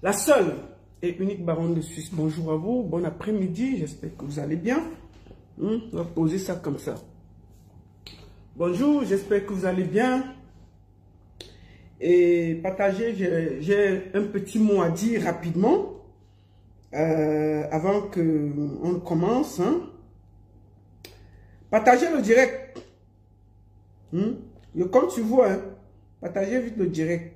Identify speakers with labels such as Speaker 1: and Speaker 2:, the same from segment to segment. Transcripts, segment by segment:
Speaker 1: La seule et unique baronne de Suisse. Bonjour à vous, bon après-midi, j'espère que vous allez bien. On va poser ça comme ça. Bonjour, j'espère que vous allez bien. Et partagez, j'ai un petit mot à dire rapidement. Avant qu'on commence. Partagez le direct. Je compte sur vous. Partagez vite le direct.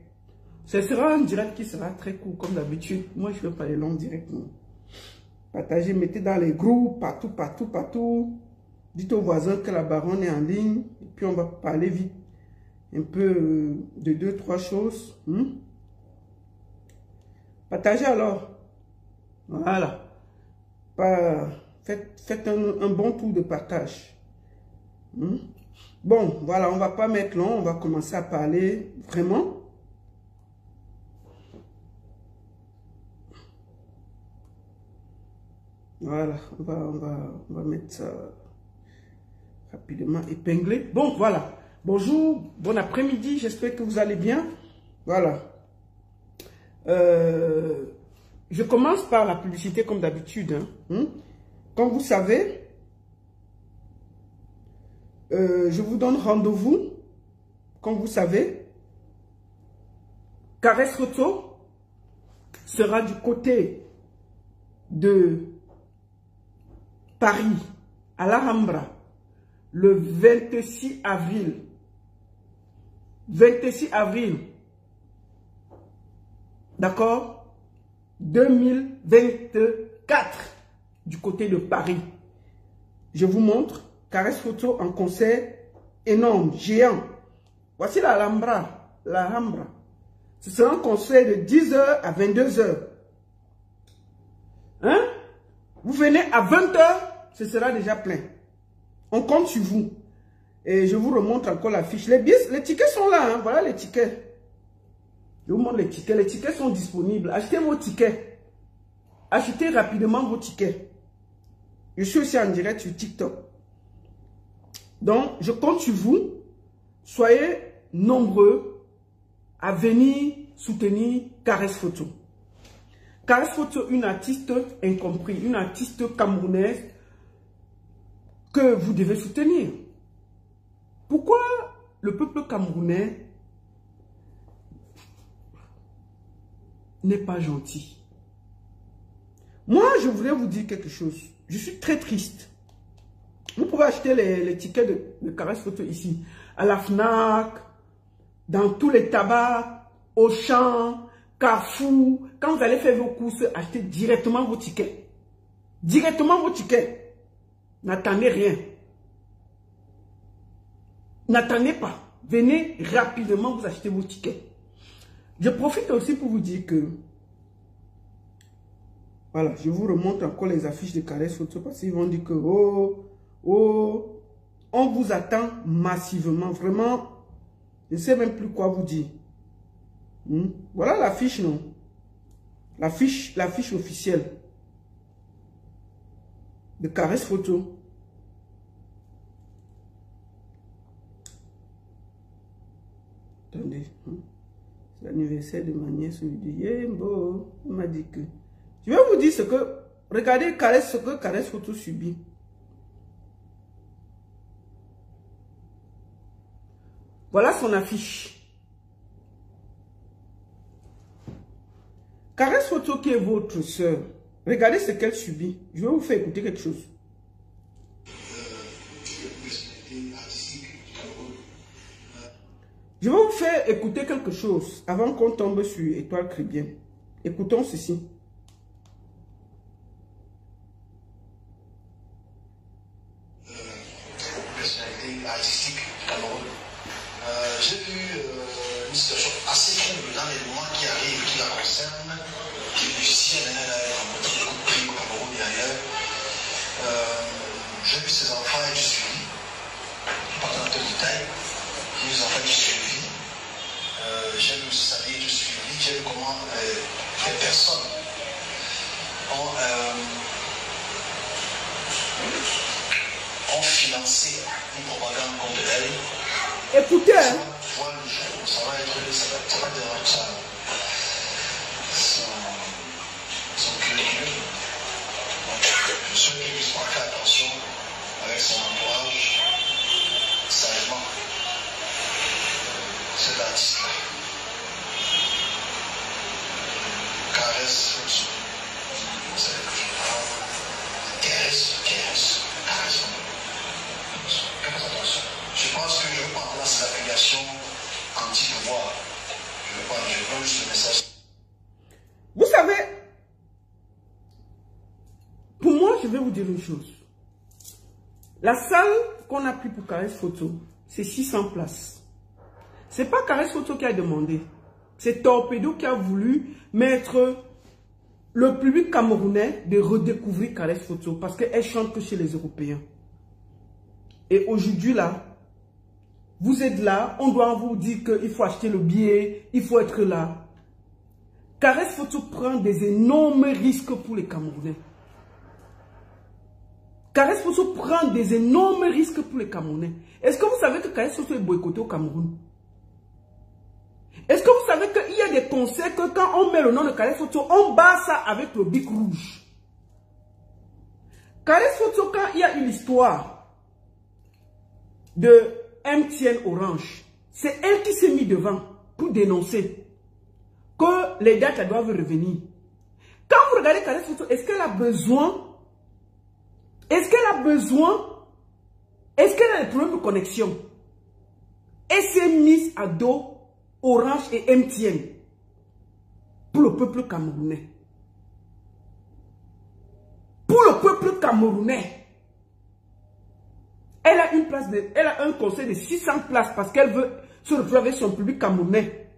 Speaker 1: Ce sera un direct qui sera très court comme d'habitude. Moi, je ne veux pas les longs directs. Partagez, mettez dans les groupes, partout. Dites aux voisins que la baronne est en ligne. Et puis, on va parler vite. Un peu de 2-3 choses. Partagez alors. Voilà. Faites un bon tour de partage. Bon, voilà, on ne va pas mettre long. On va commencer à parler vraiment. Voilà, on va mettre ça rapidement épinglé. Bon, voilà. Bonjour, bon après-midi, j'espère que vous allez bien. Voilà. Je commence par la publicité comme d'habitude. Comme vous savez, je vous donne rendez-vous. Comme vous savez, Caresse Photo sera du côté de Paris, à l'Alhambra, le 26 avril. 26 avril. D'accord? 2024. Du côté de Paris. Je vous montre. Caresse Photo en concert énorme, géant. Voici l'Alhambra. L'Alhambra. Ce sera un concert de 10h à 22h. Vous venez à 20h. Ce sera déjà plein. On compte sur vous. Et je vous remontre encore la fiche. Les billets, les tickets sont là. Voilà les tickets. Je vous montre les tickets. Les tickets sont disponibles. Achetez vos tickets. Achetez rapidement vos tickets. Je suis aussi en direct sur TikTok. Donc, je compte sur vous. Soyez nombreux à venir soutenir Caresse Photo. Caresse Photo, une artiste incomprise, une artiste camerounaise que vous devez soutenir. Pourquoi le peuple camerounais n'est pas gentil? Moi, je voulais vous dire quelque chose. Je suis très triste. Vous pouvez acheter les tickets de Caresse Photo ici, à la FNAC, dans tous les tabacs, Auchan, Carrefour. Quand vous allez faire vos courses, achetez directement vos tickets. Directement vos tickets. N'attendez rien. N'attendez pas. Venez rapidement vous acheter vos tickets. Je profite aussi pour vous dire que voilà, je vous remonte encore les affiches de Caresse Photo parce qu'ils vont dire que on vous attend massivement. Vraiment, je ne sais même plus quoi vous dire. Voilà l'affiche, non? L'affiche officielle de Caresse Photo. Attendez. C'est l'anniversaire de ma nièce. Il m'a dit que... Je vais vous dire ce que... Regardez ce que Caresse Photo subit. Voilà son affiche. Caresse Photo qui est votre soeur. Regardez ce qu'elle subit. Je vais vous faire écouter quelque chose. Je vais vous faire écouter quelque chose avant qu'on tombe sur Étoile Chrétien. Écoutons ceci.
Speaker 2: Personnalité artistique du Cameroun. J'ai eu une situation assez trouble dans les mois qui arrivent qui la concernent. Qui est difficile à remporter beaucoup de prix au Cameroun et ailleurs. J'ai vu ces enfants être suivis. Pas dans le détail. Les enfants du suivi. J'ai vu aussi sa vie du suivi. J'ai vu comment les personnes ont financé une propagande contre elle.
Speaker 1: Écoutez,
Speaker 2: Ça va être cet artiste-là. Caresse Photo. Vous savez que je parle. Caresse. Faites attention. Je pense que je parle là, c'est l'affiliation anti-pouvoir. Je prends juste le message.
Speaker 1: Vous savez, pour moi, je vais vous dire une chose. La salle qu'on a pris pour Caresse Photo, c'est 600 places. C'est pas Caresse Photo qui a demandé. C'est Torpedo qui a voulu mettre le public camerounais de redécouvrir Caresse Photo parce qu'elle chante que chez les Européens. Et aujourd'hui là, vous êtes là, on doit vous dire qu'il faut acheter le billet, il faut être là. Caresse Photo prend des énormes risques pour les Camerounais. Caresse Photo prend des énormes risques pour les Camerounais. Est-ce que vous savez que Caresse Photo est boycotté au Cameroun? Est-ce que vous savez qu'il y a des concerts que quand on met le nom de Caresse Photo, on bat ça avec le bic rouge? Caresse Photo, quand il y a une histoire de MTN Orange, c'est elle qui s'est mise devant pour dénoncer que les dates doivent revenir. Quand vous regardez Caresse Photo, est-ce qu'elle a besoin? Est-ce qu'elle a besoin? Est-ce qu'elle a des problèmes de connexion? Elle s'est mise à dos Orange et MTN pour le peuple camerounais. Pour le peuple camerounais. Elle a une place elle a un conseil de 600 places parce qu'elle veut se retrouver avec son public camerounais.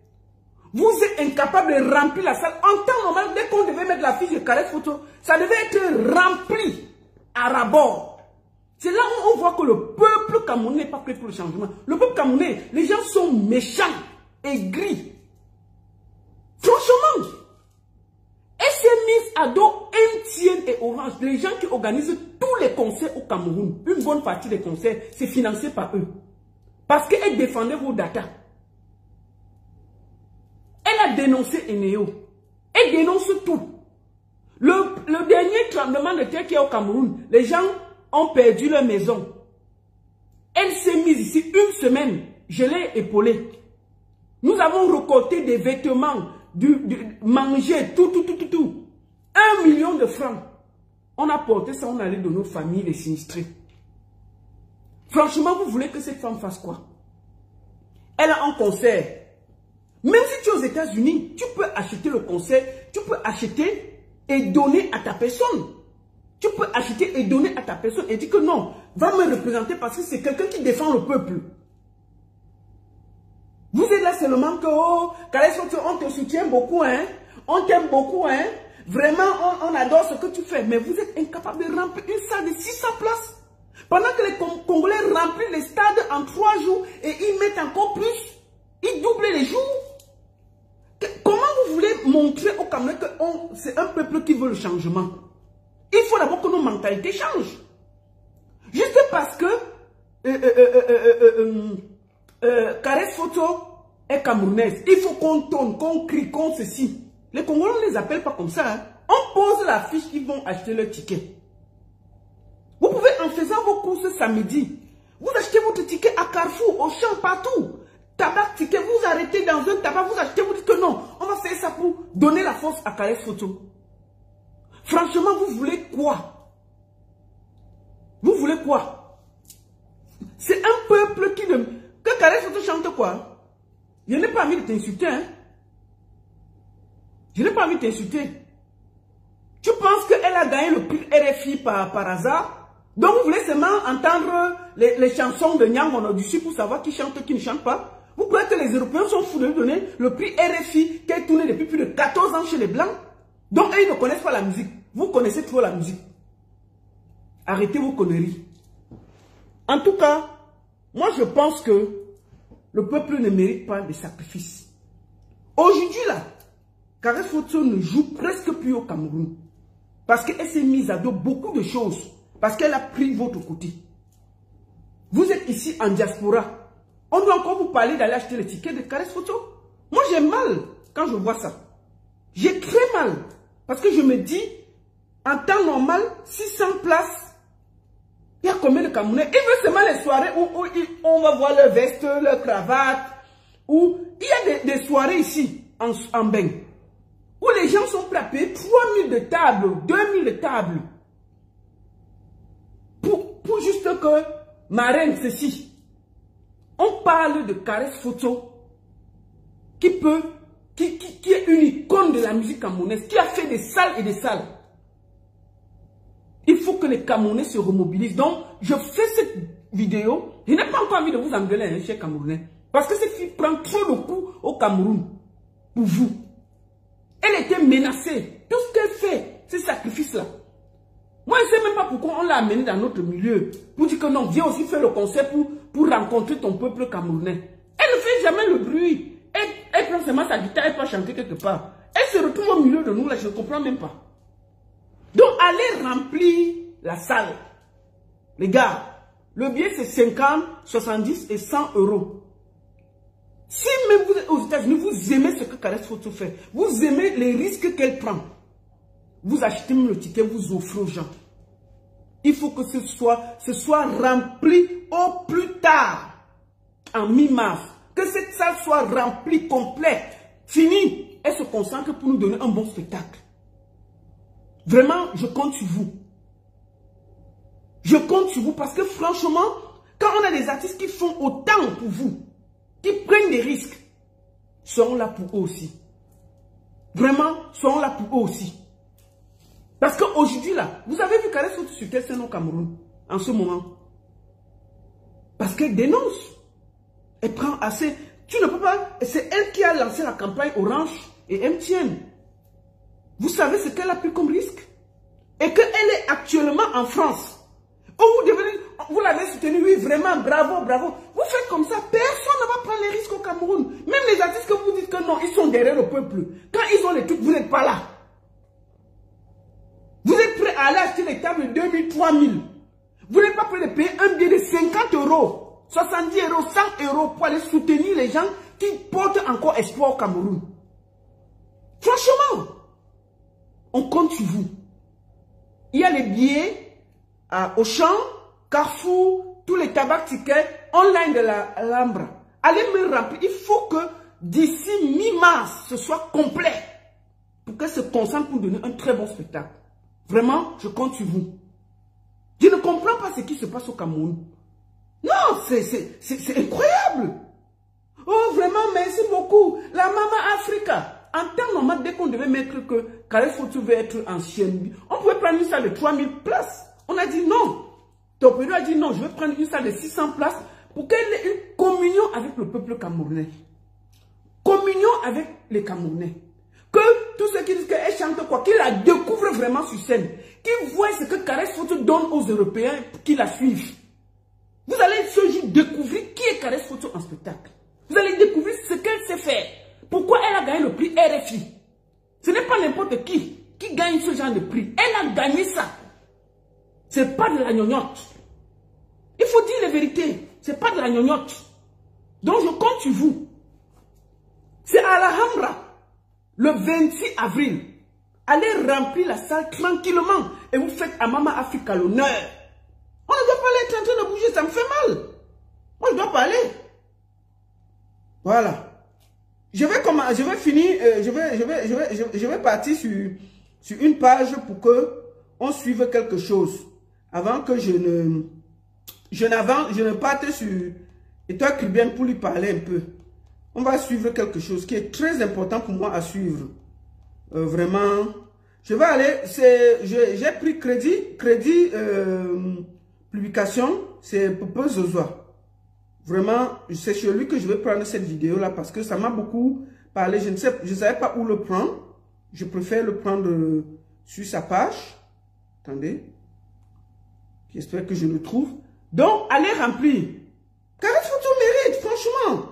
Speaker 1: Vous êtes incapable de remplir la salle. En temps normal, dès qu'on devait mettre la fiche de Caresse Photo, ça devait être rempli à rabord. C'est là où on voit que le peuple camerounais n'est pas prêt pour le changement. Le peuple camerounais, les gens sont méchants et gris. Franchement, elle s'est mise à dos MTN et Orange, les gens qui organisent tous les concerts au Cameroun. Une bonne partie des concerts, c'est financé par eux. Parce qu'elle défendait vos datas. Elle a dénoncé Eneo. Elle dénonce tout. Le dernier tremblement de terre qui est au Cameroun, les gens ont perdu leur maison. Elle s'est mise ici une semaine. Je l'ai épaulée. Nous avons récolté des vêtements, manger, tout. 1 million de francs. On a porté ça, on allait de nos familles, les sinistrés. Franchement, vous voulez que cette femme fasse quoi? Elle a un concert. Même si tu es aux États-Unis, tu peux acheter le concert, tu peux acheter et donner à ta personne. Tu peux acheter et donner à ta personne et dire que non, va me représenter parce que c'est quelqu'un qui défend le peuple. Vous êtes là seulement que, oh, Caresse Photo, on te soutient beaucoup, hein. On t'aime beaucoup, hein. Vraiment, on adore ce que tu fais. Mais vous êtes incapable de remplir une salle de 600 places. Pendant que les Congolais remplissent les stades en 3 jours et ils mettent encore plus. Ils doublent les jours. Comment vous voulez montrer au Cameroun que c'est un peuple qui veut le changement? Il faut d'abord que nos mentalités changent. Juste parce que Caresse Photo est camerounaise. Il faut qu'on tourne, qu'on crie, qu'on ceci. Les Congolais, on ne les appelle pas comme ça. Hein. On pose la fiche, ils vont acheter leur ticket. Vous pouvez, en faisant vos courses samedi, vous achetez votre ticket à Carrefour, au champ, partout. Tabac, ticket, vous arrêtez dans un tabac, vous achetez, vous dites que non, on va faire ça pour donner la force à Caresse Photo. Franchement, vous voulez quoi? Vous voulez quoi? C'est un peuple qui ne... Que Caresse Photo chante quoi? Je n'ai pas envie de t'insulter, hein? Je n'ai pas envie de t'insulter. Tu penses qu'elle a gagné le prix RFI par hasard? Donc vous voulez seulement entendre les chansons de Nyang du pour savoir qui chante, qui ne chante pas? Vous croyez que les Européens sont fous de lui donner le prix RFI qui est tourné depuis plus de 14 ans chez les Blancs? Donc ils ne connaissent pas la musique. Vous connaissez trop la musique. Arrêtez vos conneries. En tout cas, moi je pense que le peuple ne mérite pas de sacrifices. Aujourd'hui là, Caresse Photo ne joue presque plus au Cameroun. Parce qu'elle s'est mise à dos beaucoup de choses. Parce qu'elle a pris votre côté. Vous êtes ici en diaspora. On doit encore vous parler d'aller acheter les tickets de Caresse Photo. Moi j'ai mal quand je vois ça. J'ai très mal. Parce que je me dis, en temps normal, 600 places, il y a combien de Camerounais? Ils veulent seulement les soirées où on va voir leur veste, leur cravate, où il y a des soirées ici, en bain, où les gens sont prêts à payer 3 000 de table, 2 000 de table, pour juste que ma reine, ceci. On parle de caresse photo qui est une icône de la musique camerounaise, qui a fait des salles et des salles. Il faut que les Camerounais se remobilisent. Donc, je fais cette vidéo. Je n'ai pas encore envie de vous engueuler, hein, chers Camerounais. Parce que cette fille prend trop de coups au Cameroun. Pour vous. Elle était menacée. Tout ce qu'elle fait, ces sacrifices-là. Moi, je ne sais même pas pourquoi on l'a amenée dans notre milieu. Pour dire que non, viens aussi faire le concert pour rencontrer ton peuple camerounais. Elle ne fait jamais le bruit. Elle prend seulement sa guitare, elle peut chanter quelque part. Elle se retrouve au milieu de nous, là, je ne comprends même pas. Donc, allez remplir la salle. Les gars, le billet c'est 50, 70 et 100 euros. Si même vous êtes aux États-Unis, vous aimez ce que Caresse Photo fait, vous aimez les risques qu'elle prend, vous achetez même le ticket, vous offrez aux gens. Il faut que ce soit rempli au plus tard, en mi-mars. Que cette salle soit remplie, complète, finie. Elle se concentre pour nous donner un bon spectacle. Vraiment, je compte sur vous. Je compte sur vous parce que franchement, quand on a des artistes qui font autant pour vous, qui prennent des risques, seront là pour eux aussi. Vraiment, seront là pour eux aussi. Parce qu'aujourd'hui, là, vous avez vu Caresse Photo sur quelle scène au Cameroun, en ce moment. Parce qu'elle dénonce. Elle prend assez. Tu ne peux pas. C'est elle qui a lancé la campagne Orange et MTN. Vous savez ce qu'elle a pris comme risque? Et qu'elle est actuellement en France. Vous l'avez soutenu, oui, vraiment, bravo, bravo. Vous faites comme ça, personne ne va prendre les risques au Cameroun. Même les artistes que vous dites que non, ils sont derrière le peuple. Quand ils ont les trucs, vous n'êtes pas là. Vous êtes prêts à aller acheter les tables de 2000, 3000. Vous n'êtes pas prêts de payer un billet de 50 euros, 70 euros, 100 euros pour aller soutenir les gens qui portent encore espoir au Cameroun. Franchement, on compte sur vous. Il y a les billets à Auchan, Carrefour, tous les tabacs tickets online de la Alhambra. Allez me remplir. Il faut que d'ici mi-mars, ce soit complet pour qu'elle se concentre pour donner un très bon spectacle. Vraiment, je compte sur vous. Je ne comprends pas ce qui se passe au Cameroun. Non, c'est incroyable. Oh, vraiment, merci beaucoup. La Maman Africa. En temps normal, dès qu'on devait mettre que Caresse Photo veut être ancienne, on pouvait prendre une salle de 3000 places. On a dit non. Topero a dit non, je vais prendre une salle de 600 places pour qu'elle ait une communion avec le peuple camerounais. Communion avec les Camerounais. Que tous ceux qui disent qu'elle chante quoi, qu'ils la découvrent vraiment sur scène. Qu'ils voient ce que Caresse Photo donne aux Européens qui la suivent. Vous allez ce jour découvrir qui est Caresse Photo en spectacle. Vous allez découvrir ce qu'elle sait faire. Pourquoi elle a gagné le prix RFI? Ce n'est pas n'importe qui gagne ce genre de prix. Elle a gagné ça. Ce n'est pas de la gnognotte. Il faut dire la vérité. Ce n'est pas de la gnognotte. Donc je compte sur vous. C'est à l'Alhambra, le 26 avril. Allez remplir la salle tranquillement et vous faites à Maman Africa l'honneur. On ne doit pas aller en train de bouger, ça me fait mal. Moi, je ne dois pas aller. Voilà. Je vais partir sur une page pour que on suive quelque chose. Avant que je ne parte sur et toi Kribien pour lui parler un peu. On va suivre quelque chose qui est très important pour moi à suivre. Vraiment. Je vais aller, j'ai pris crédit publication, c'est Popo Zozoa. Vraiment, c'est sur lui que je vais prendre cette vidéo là parce que ça m'a beaucoup parlé. Je ne savais pas où le prendre. Je préfère le prendre sur sa page. Attendez. J'espère que je le trouve. Donc, allez remplir. Caresse Photo mérite, franchement.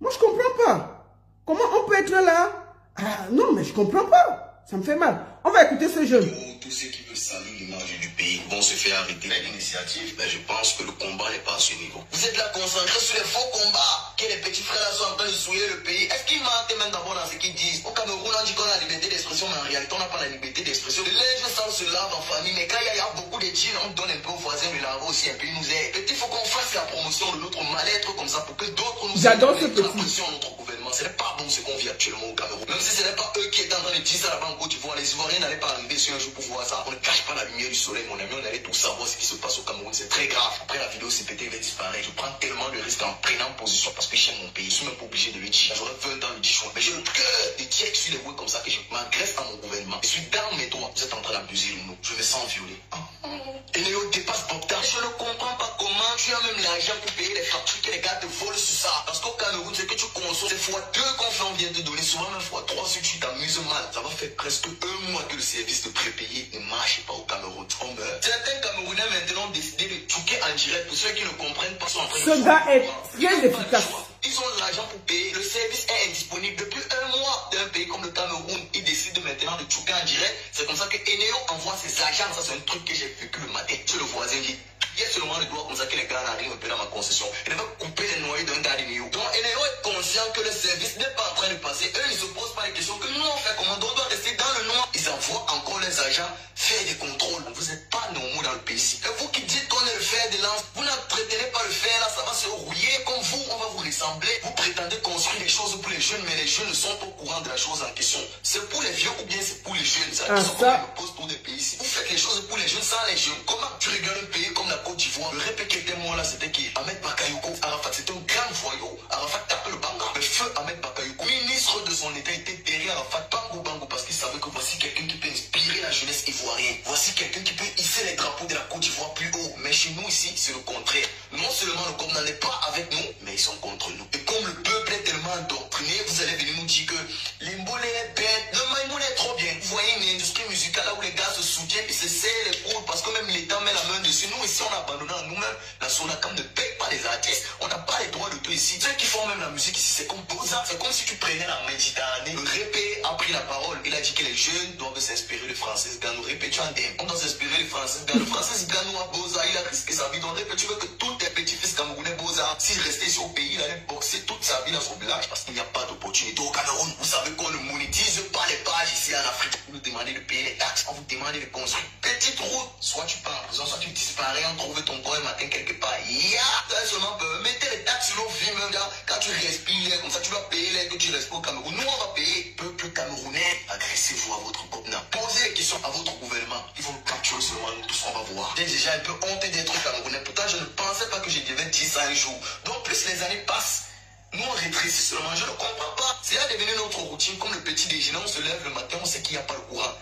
Speaker 1: Moi, je comprends pas. Comment on peut être là? Ah, non, mais je comprends pas. Ça me fait mal. On va écouter ce jeune.
Speaker 2: Tous ceux qui veulent salir l'image du pays vont se faire arrêter. L'initiative, mais je pense que le combat n'est pas à ce niveau. Vous êtes là concentrés sur les faux combats. Que les petits frères là sont en train de souiller le pays. Est-ce qu'ils mentent même d'abord dans ce qu'ils disent? Au Cameroun, on dit qu'on a la liberté d'expression, mais en réalité, on n'a pas la liberté d'expression. Les gens sans cela lave en famille, mais quand il y a beaucoup de jeans, on donne un peu aux voisins de laver aussi, un peu, ils nous aident. Petit, il faut qu'on fasse la promotion de notre mal-être comme ça pour que d'autres nous aident.
Speaker 1: J'adore ce petit.
Speaker 2: Notre gouvernement, ce n'est pas bon ce qu'on vit actuellement au Cameroun. Même si ce n'est pas eux qui étaient en train de dire ça là-bas en Côte d'Ivoire, les Ivoiriens n'allaient pas arriver sur un jour pour voir ça. On ne cache pas la lumière du soleil, mon ami, on allait tout savoir ce qui se passe au Cameroun. C'est très grave. Après la vidéo, CPT va disparaître. Je prends tellement de risques en prenant position parce que j'aime mon pays. Je suis même pas obligé de le dire. J'aurais 20 ans de dire choix. Mais j'ai le cœur de check sur les voix comme ça que je m'agresse à mon gouvernement. Je suis dans mes droits. Vous êtes en train d'abuser de nous. Je me sens violé. Et Néo dépasse Bogdan. Je ne comprends pas comment tu as même l'argent pour payer les factures que les gars te volent sur ça. Parce qu'au Cameroun, c'est que tu consommes, c'est x2 qu'on vient te donner, souvent même x3 si tu t'amuses mal. Ça va faire presque un mois que le service de prépayé ne marche pas au Cameroun. On meurt. Certains Camerounais maintenant ont décidé de truquer en direct. Pour ceux qui ne comprennent pas, sont en train de...
Speaker 1: Ce gars est très efficace.
Speaker 2: Ils ont l'argent pour payer. Le service est indisponible depuis un mois d'un pays comme le Cameroun. Ils décident maintenant de truquer en direct. C'est comme ça que Eneo envoie ses agents. Ça, c'est un truc que j'ai vécu le matin. C'est le voisin dit. Il y a seulement le doigt comme ça que les gars arrivent un peu dans ma concession. Il va couper les noyaux d'un gars d'Eneo. Donc Eneo est conscient que le service n'est pas en train de passer. Eux, ils ne se posent pas les questions que nous on fait. Comment on doit rester dans le noir. Ils envoient encore les agents faire des contrôles. Vous n'êtes pas normaux dans le pays ici. Et vous qui dites qu'on est le fer de lance, vous n'entretenez pas le fer là, ça va se rouiller. Comme vous, on va vous ressembler. Vous prétendez construire des choses pour les jeunes, mais les jeunes ne sont pas au courant de la chose en question. C'est pour les vieux ou bien c'est pour les jeunes. C'est la question qu'on me pose pour des pays ici. Vous faites les choses pour les jeunes sans les jeunes. Comment tu regardes un pays comme la Côte d'Ivoire? Le répète qui était moi là, c'était qui? Ahmed Bakayoko. Arafat, c'était un grand voyou. Arafat tapait le banga. Le feu Ahmed Bakayoko, ministre de son état, était derrière Arafat bango parce qu'il savait que voici quelqu'un qui peut inspirer la jeunesse ivoirienne. Voici quelqu'un qui peut hisser les drapeaux de la Côte d'Ivoire plus haut. Mais chez nous ici, c'est le contraire. Non seulement le gouvernement n'est pas avec nous, mais ils sont contre nous. Et comme le peuple est tellement endoctriné, vous allez venir nous dire que l'Imbolé est bête, le Maïmoun est trop bien. Vous voyez une industrie musicale là où les gars se soutiennent et se serrent les coudes parce que même l'État met la main dessus. Nous ici, on a abandonné à nous-mêmes. La Sonacam ne paye pas les artistes. On n'a pas les droits de tout ici. Ceux qui font même la musique ici, c'est comme Boza. C'est comme si tu prenais la Méditerranée. Le répé a pris la parole. Il a dit que les jeunes doivent s'inspirer de Francis Ganou. Répé, tu en dis. On doit s'inspirer de Francis Ganou. Francis Ganou à Boza, il a risqué sa vie. Donc répé, tu veux que tous tes petits-fils camerounais Boza, s'il restait ici au pays, il allait boxer toute sa vie dans son village parce qu'il n'y a pas d'opportunité au Cameroun. Vous savez qu'on ne monétise pas les pages ici en Afrique. Vous nous demandez de payer les taxes, on vous demande de construire une petite route. Soit tu pars en prison, soit tu disparais, on trouve ton corps un matin quelque part. Seulement mettez les taxes sur nos vies, même là. Quand tu respires, comme ça tu dois payer l'air que tu respires au Cameroun. Nous on va payer. Peuple camerounais, agressez-vous à votre gouvernement. Posez les questions à votre gouvernement. Ils vont nous capturer seulement, nous tous on va voir. J'ai déjà un peu honte d'être camerounais. Pourtant je ne pensais pas que je devais dire ça un jour. Donc plus les années passent, nous on rétrécit seulement. Je ne comprends pas. C'est là devenu notre routine comme le petit déjeuner. On se lève le matin, on sait qu'il n'y a pas le courant.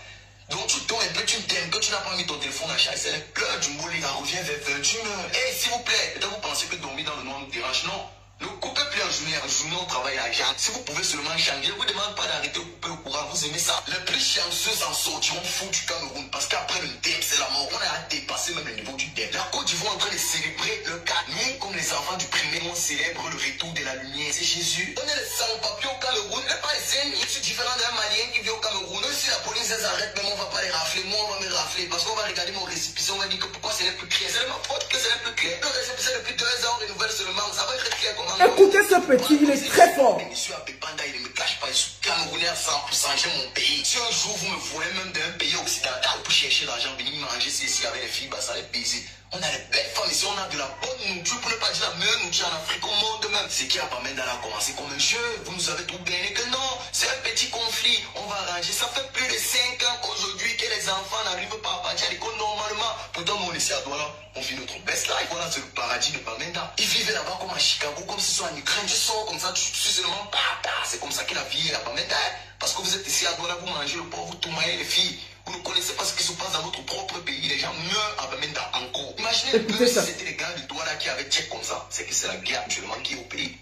Speaker 2: Donc tu donnes un peu, tu t'aimes, que tu n'as pas mis ton téléphone à charge, c'est les pleurs du mouli, ça revient vers 21h. Hey, s'il vous plaît, peut-être vous pensez que dormir dans le noir nous dérange, non. Ne coupez plus en journée on travaille à l'argent. Si vous pouvez seulement changer, je ne vous demande pas d'arrêter de couper le courant, vous aimez ça. Les plus chanceux en sortiront fous du Cameroun, parce qu'après le DEM, c'est la mort. On a dépassé même le niveau du DEM. La Côte d'Ivoire est en train de célébrer le cas. Nous, comme les enfants du primaire, on célèbre le retour de la lumière. C'est Jésus. On est les sans-papiers au Cameroun, n'est pas les ennemis. C'est différent d'un Malien qui vit au Cameroun. Même si la police les arrête, même on va pas les rafler. Moi, on va me rafler, parce qu'on va regarder mon récépissé, on va dire que pourquoi c'est les plus clair. C'est ma faute que c'est les plus clair. Le récépissé depuis 2 ans, on renouvelle seulement. Ça va être clair comment.
Speaker 1: Écoutez ce petit, il est très fort.
Speaker 2: Monsieur Apepanda, il ne me cache pas, je suis Camerounais à 100%, j'aime mon pays. Si un jour vous me voyez même d'un pays occidental pour chercher l'argent, venir manger ici avec les filles, bah ça les baiser. On a les belles femmes ici, on a de la bonne nourriture, pour ne pas dire la meilleure nourriture en Afrique au monde même. C'est qui Apamenda a commencé comme un jeu, vous nous avez tout gagné que non, c'est un petit conflit, on va arranger. Ça fait plus de 5 ans aujourd'hui que les enfants n'arrivent pas à partir à l'école normalement. Pourtant, on est ici à Douala, on vit notre best life, voilà, c'est le paradis de Bamenda. Ils vivent là-bas comme à Chicago, comme s'ils sont en Ukraine, je sors comme ça, tu suis seulement papa. C'est comme ça que la vie est à Bamenda. Parce que vous êtes ici à Douala, vous mangez le porc, vous tourmaillez les filles. Vous ne connaissez pas ce qui se passe dans votre propre pays. Les gens meurent à Bamenda encore. Imaginez un peu si c'était les gars de Douala qui avaient check comme ça. C'est que c'est la guerre actuellement qui est au pays.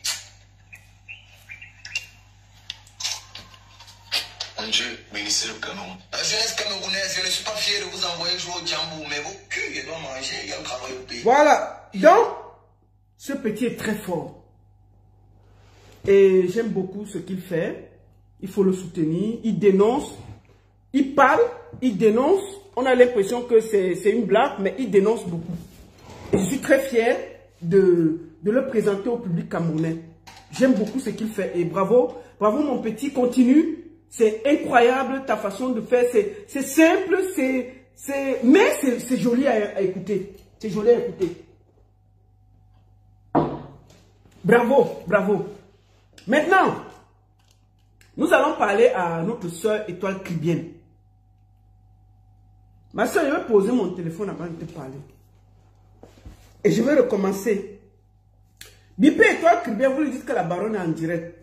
Speaker 2: Mon Dieu, bénissez le Cameroun. La jeunesse camerounaise, je ne suis pas fier de vous envoyer jouer au Djambou, mais vos culs, ils doivent manger, il y a un travail au pays.
Speaker 1: Voilà. Donc, ce petit est très fort. Et j'aime beaucoup ce qu'il fait. Il faut le soutenir. Il dénonce. Il parle. Il dénonce. On a l'impression que c'est une blague, mais il dénonce beaucoup. Et je suis très fier de le présenter au public camerounais. J'aime beaucoup ce qu'il fait. Et bravo. Bravo mon petit. Continue. C'est incroyable ta façon de faire. C'est simple. Mais c'est joli à écouter. C'est joli à écouter. Bravo, bravo. Maintenant, nous allons parler à notre soeur Étoile Caribbeenne. Ma soeur, je vais poser mon téléphone avant de te parler. Et je vais recommencer. Bipé Étoile Caribbeenne, vous lui dites que la baronne est en direct.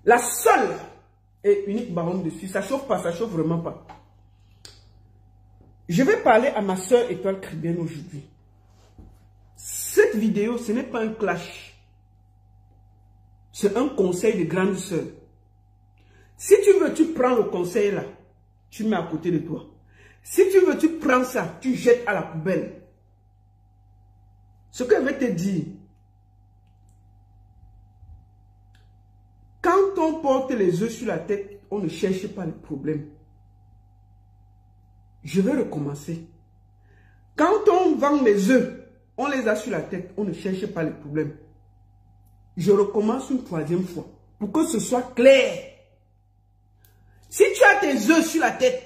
Speaker 1: La seule et unique baronne dessus. Ça chauffe pas, ça chauffe vraiment pas. Je vais parler à ma soeur Étoile Caribbeenne aujourd'hui. Cette vidéo, ce n'est pas un clash. C'est un conseil de grande sœur. Si tu veux, tu prends le conseil là. Tu mets à côté de toi. Si tu veux, tu prends ça. Tu jettes à la poubelle. Ce que je vais te dire. Quand on porte les œufs sur la tête, on ne cherche pas les problèmes. Je vais recommencer. Quand on vend les œufs, on les a sur la tête, on ne cherche pas les problèmes. Je recommence une troisième fois, pour que ce soit clair. Si tu as tes œufs sur la tête,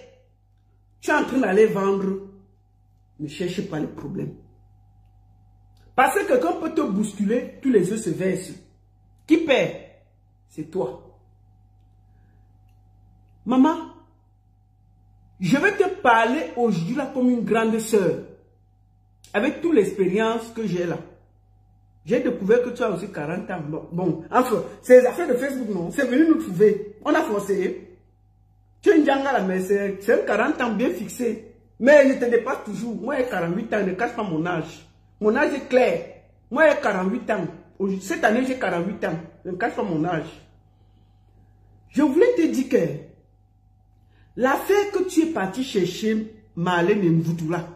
Speaker 1: tu es en train d'aller vendre, ne cherche pas les problèmes. Parce que quelqu'un peut te bousculer, tous les œufs se versent. Qui perd? C'est toi. Maman, je vais te parler aujourd'hui là comme une grande sœur. Avec toute l'expérience que j'ai là. J'ai découvert que tu as aussi 40 ans. Bon, enfin, c'est les affaires de Facebook, non? C'est venu nous trouver. On a forcé. Tu es une djanga là, mais c'est un 40 ans bien fixé. Mais je te dépasse toujours. Moi, j'ai 48 ans, ne cache pas mon âge. Mon âge est clair. Moi, j'ai 48 ans. Cette année, j'ai 48 ans. Je ne cache pas mon âge. Je voulais te dire que l'affaire que tu es parti chercher, Marlène Mvutula,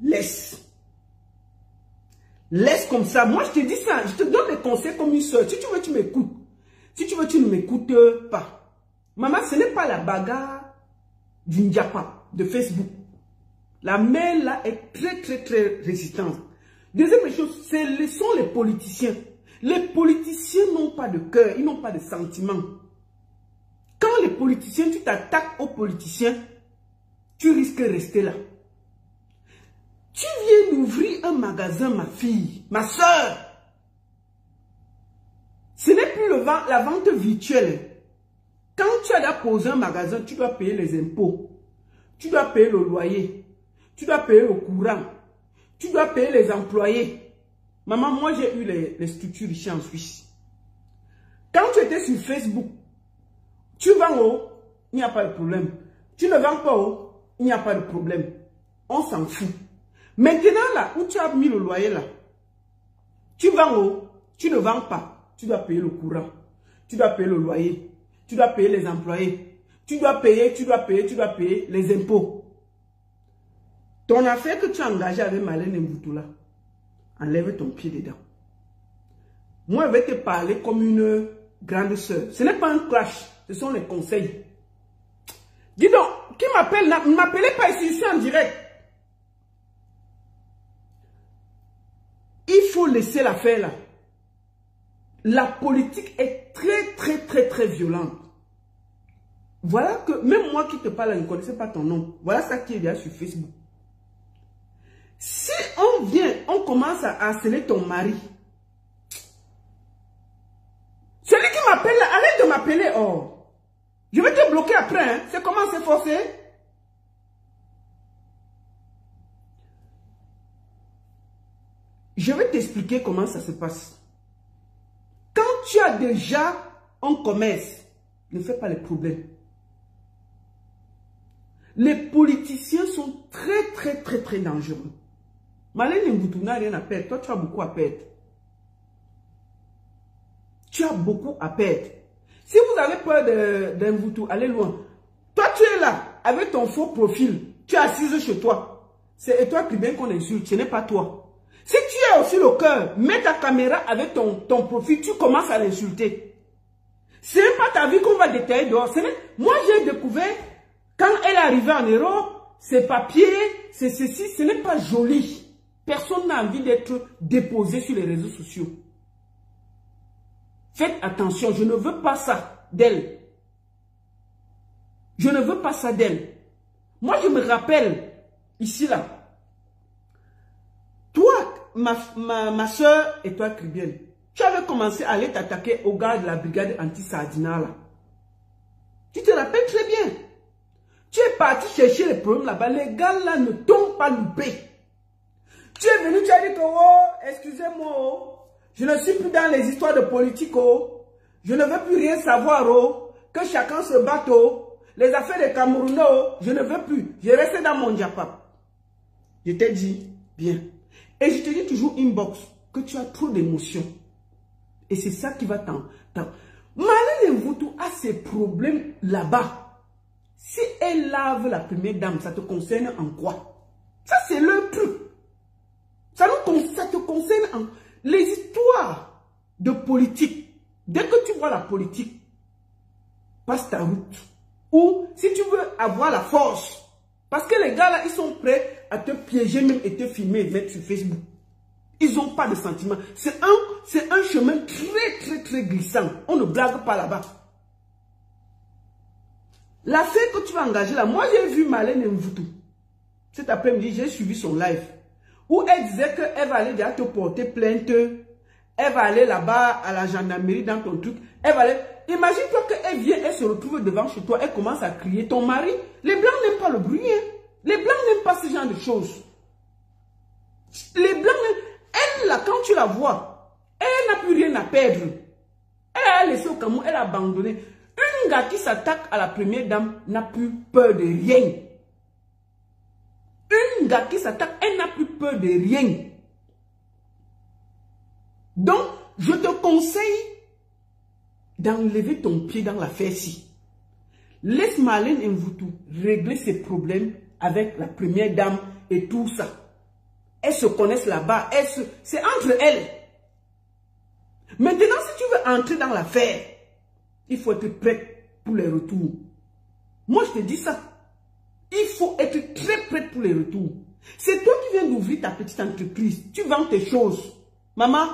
Speaker 1: laisse. Laisse comme ça. Moi, je te dis ça. Je te donne des conseils comme une soeur. Si tu veux, tu m'écoutes. Si tu veux, tu ne m'écoutes pas. Maman, ce n'est pas la bagarre du Ndiapa de Facebook. La mère là est très résistante. Deuxième chose, ce sont les politiciens. Les politiciens n'ont pas de cœur, ils n'ont pas de sentiments. Quand les politiciens, tu t'attaques aux politiciens, tu risques de rester là. Tu viens d'ouvrir un magasin, ma fille, ma soeur. Ce n'est plus la vente virtuelle. Quand tu as posé un magasin, tu dois payer les impôts. Tu dois payer le loyer. Tu dois payer le courant. Tu dois payer les employés. Maman, moi j'ai eu les structures ici en Suisse. Quand tu étais sur Facebook, tu vends haut, il n'y a pas de problème. Tu ne vends pas haut, il n'y a pas de problème. On s'en fout. Maintenant là, où tu as mis le loyer là, tu vends haut, tu ne vends pas. Tu dois payer le courant. Tu dois payer le loyer. Tu dois payer les employés. Tu dois payer les impôts. Ton affaire que tu as engagée avec Marlène Mvutula, enlève ton pied dedans. Moi, je vais te parler comme une grande sœur. Ce n'est pas un clash, ce sont les conseils. Dis donc, qui m'appelle? Ne m'appelez pas ici, je suis en direct. Il faut laisser l'affaire là. La politique est très violente. Voilà que, même moi qui te parle, je ne connaissais pas ton nom. Voilà ça qui est déjà sur Facebook. Si on vient, on commence à harceler ton mari. Celui qui m'appelle là, arrête de m'appeler. Oh. Je vais te bloquer après. Hein. C'est comment c'est forcé. Je vais t'expliquer comment ça se passe. Quand tu as déjà un commerce, ne fais pas les problèmes. Les politiciens sont très dangereux. Marlène Mvutula n'a rien à perdre. Toi, tu as beaucoup à perdre. Tu as beaucoup à perdre. Si vous avez peur d'un Mvutula, allez loin. Toi, tu es là, avec ton faux profil. Tu es assise chez toi. C'est Étoile Caribbeenne qu'on insulte, ce n'est pas toi. Si tu as aussi le cœur, mets ta caméra avec ton profil, tu commences à l'insulter. Ce n'est pas ta vie qu'on va détailler dehors. Moi, j'ai découvert, quand elle est arrivée en Europe, ses papiers, c'est ceci, ce n'est pas joli. Personne n'a envie d'être déposé sur les réseaux sociaux. Faites attention, je ne veux pas ça d'elle. Je ne veux pas ça d'elle. Moi, je me rappelle, ici, là. Toi, ma soeur et toi, Cribienne, tu avais commencé à aller t'attaquer au gars de la brigade anti-Sardina, là. Tu te rappelles très bien. Tu es parti chercher les problèmes là-bas. Les gars, là, ne t'ont pas loupé. Tu es venu, tu as dit que, oh, excusez-moi, oh, je ne suis plus dans les histoires de politique, oh. Je ne veux plus rien savoir, oh. Que chacun se batte, oh. Les affaires des Camerounais, oh, je ne veux plus. Je reste dans mon diapap. Je t'ai dit, bien. Et je te dis toujours inbox que tu as trop d'émotions. Et c'est ça qui va t'en... Marlène Mvutu a ses problèmes là-bas. Si elle lave la première dame, ça te concerne en quoi? Ça, c'est le truc. Ça te concerne en... Les histoires de politique. Dès que tu vois la politique, passe ta route. Ou si tu veux avoir la force. Parce que les gars là, ils sont prêts à te piéger même et te filmer et mettre sur Facebook. Ils n'ont pas de sentiments. C'est un chemin très glissant. On ne blague pas là-bas. L'affaire que tu vas engager là, moi j'ai vu Marlène Mvutu. Cet après-midi, j'ai suivi son live. Où elle disait qu'elle va aller déjà te porter plainte. Elle va aller là-bas à la gendarmerie dans ton truc. Elle va aller... Imagine-toi qu'elle vient, elle se retrouve devant chez toi, elle commence à crier. Ton mari, les blancs n'aiment pas le bruit. Hein? Les blancs n'aiment pas ce genre de choses. Les blancs, elle là, quand tu la vois, elle n'a plus rien à perdre. Elle a laissé au Cameroun, elle a abandonné. Une gars qui s'attaque à la première dame n'a plus peur de rien. Une gars qui s'attaque, elle n'a plus peur de rien. Donc, je te conseille d'enlever ton pied dans l'affaire-ci. Laisse Marlène Mvutu régler ses problèmes avec la première dame et tout ça. Elles se connaissent là-bas. C'est entre elles. Maintenant, si tu veux entrer dans l'affaire, il faut être prêt pour les retours. Moi, je te dis ça. Il faut être très prêt pour les retours. C'est toi qui viens d'ouvrir ta petite entreprise. Tu vends tes choses. Maman,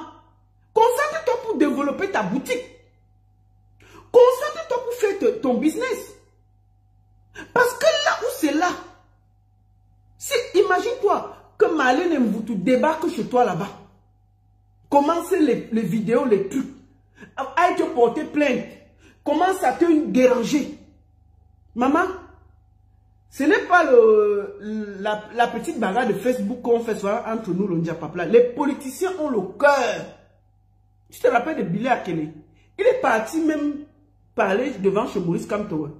Speaker 1: concentre-toi pour développer ta boutique. Concentre-toi pour faire ton business. Parce que là où c'est là, imagine-toi que Marlène Mvutu débarque chez toi là-bas. Commence les vidéos, les trucs. À te porter plainte. Commence à te déranger. Maman, ce n'est pas la petite bagarre de Facebook qu'on fait souvent entre nous, le Ndiapapla. Les politiciens ont le cœur. Tu te rappelles de Billy Akele? Il est parti même parler devant chez Maurice Kamtowe.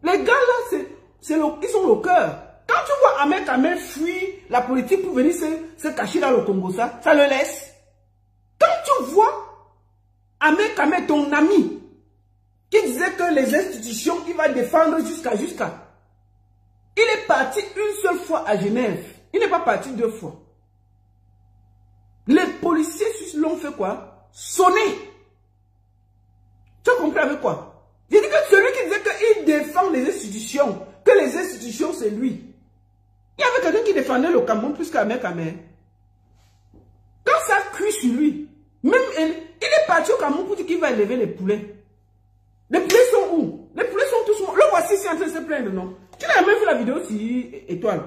Speaker 1: Les gars là, ils ont le cœur. Quand tu vois Ahmed Kamel fuir la politique pour venir se cacher dans le Congo, ça le laisse. Quand tu vois Ahmed Kamel, ton ami, qui disait que les institutions, il va défendre jusqu'à... Il est parti une seule fois à Genève. Il n'est pas parti 2 fois. Les policiers l'ont fait quoi? Sonner. Tu as compris avec quoi? J'ai dit que celui qui disait qu'il défend les institutions, que les institutions c'est lui. Il y avait quelqu'un qui défendait le Cameroun plus qu'Ahmed Kamel. Quand ça cuit sur lui, même il est parti au Cameroun pour dire qu'il va élever les poulets. Les poulets sont où? Les poulets sont tous morts. Le voici ici en train de se plaindre, non? Tu n'as même vu la vidéo si étoile.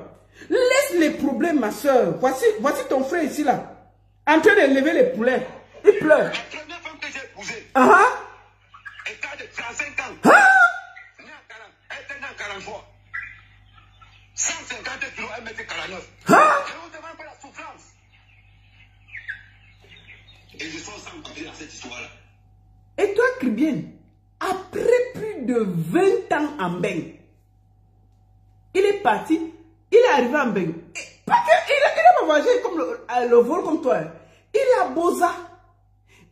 Speaker 1: Laisse les problèmes, ma soeur. Voici ton frère ici, là. En train d'élever les poulets. Il pleure.
Speaker 2: La première femme que j'ai épousée, elle de 35 ans. Elle était née en 43. 150 kilos, elle mettait 49. Je vous demande pas la souffrance. Et je sors sans papier dans cette histoire-là.
Speaker 1: Et toi, Cribienne, après plus de 20 ans en Beng, il est parti, il est arrivé en Beng. Il n'a pas voyagé comme le vol comme toi. Il a Boza.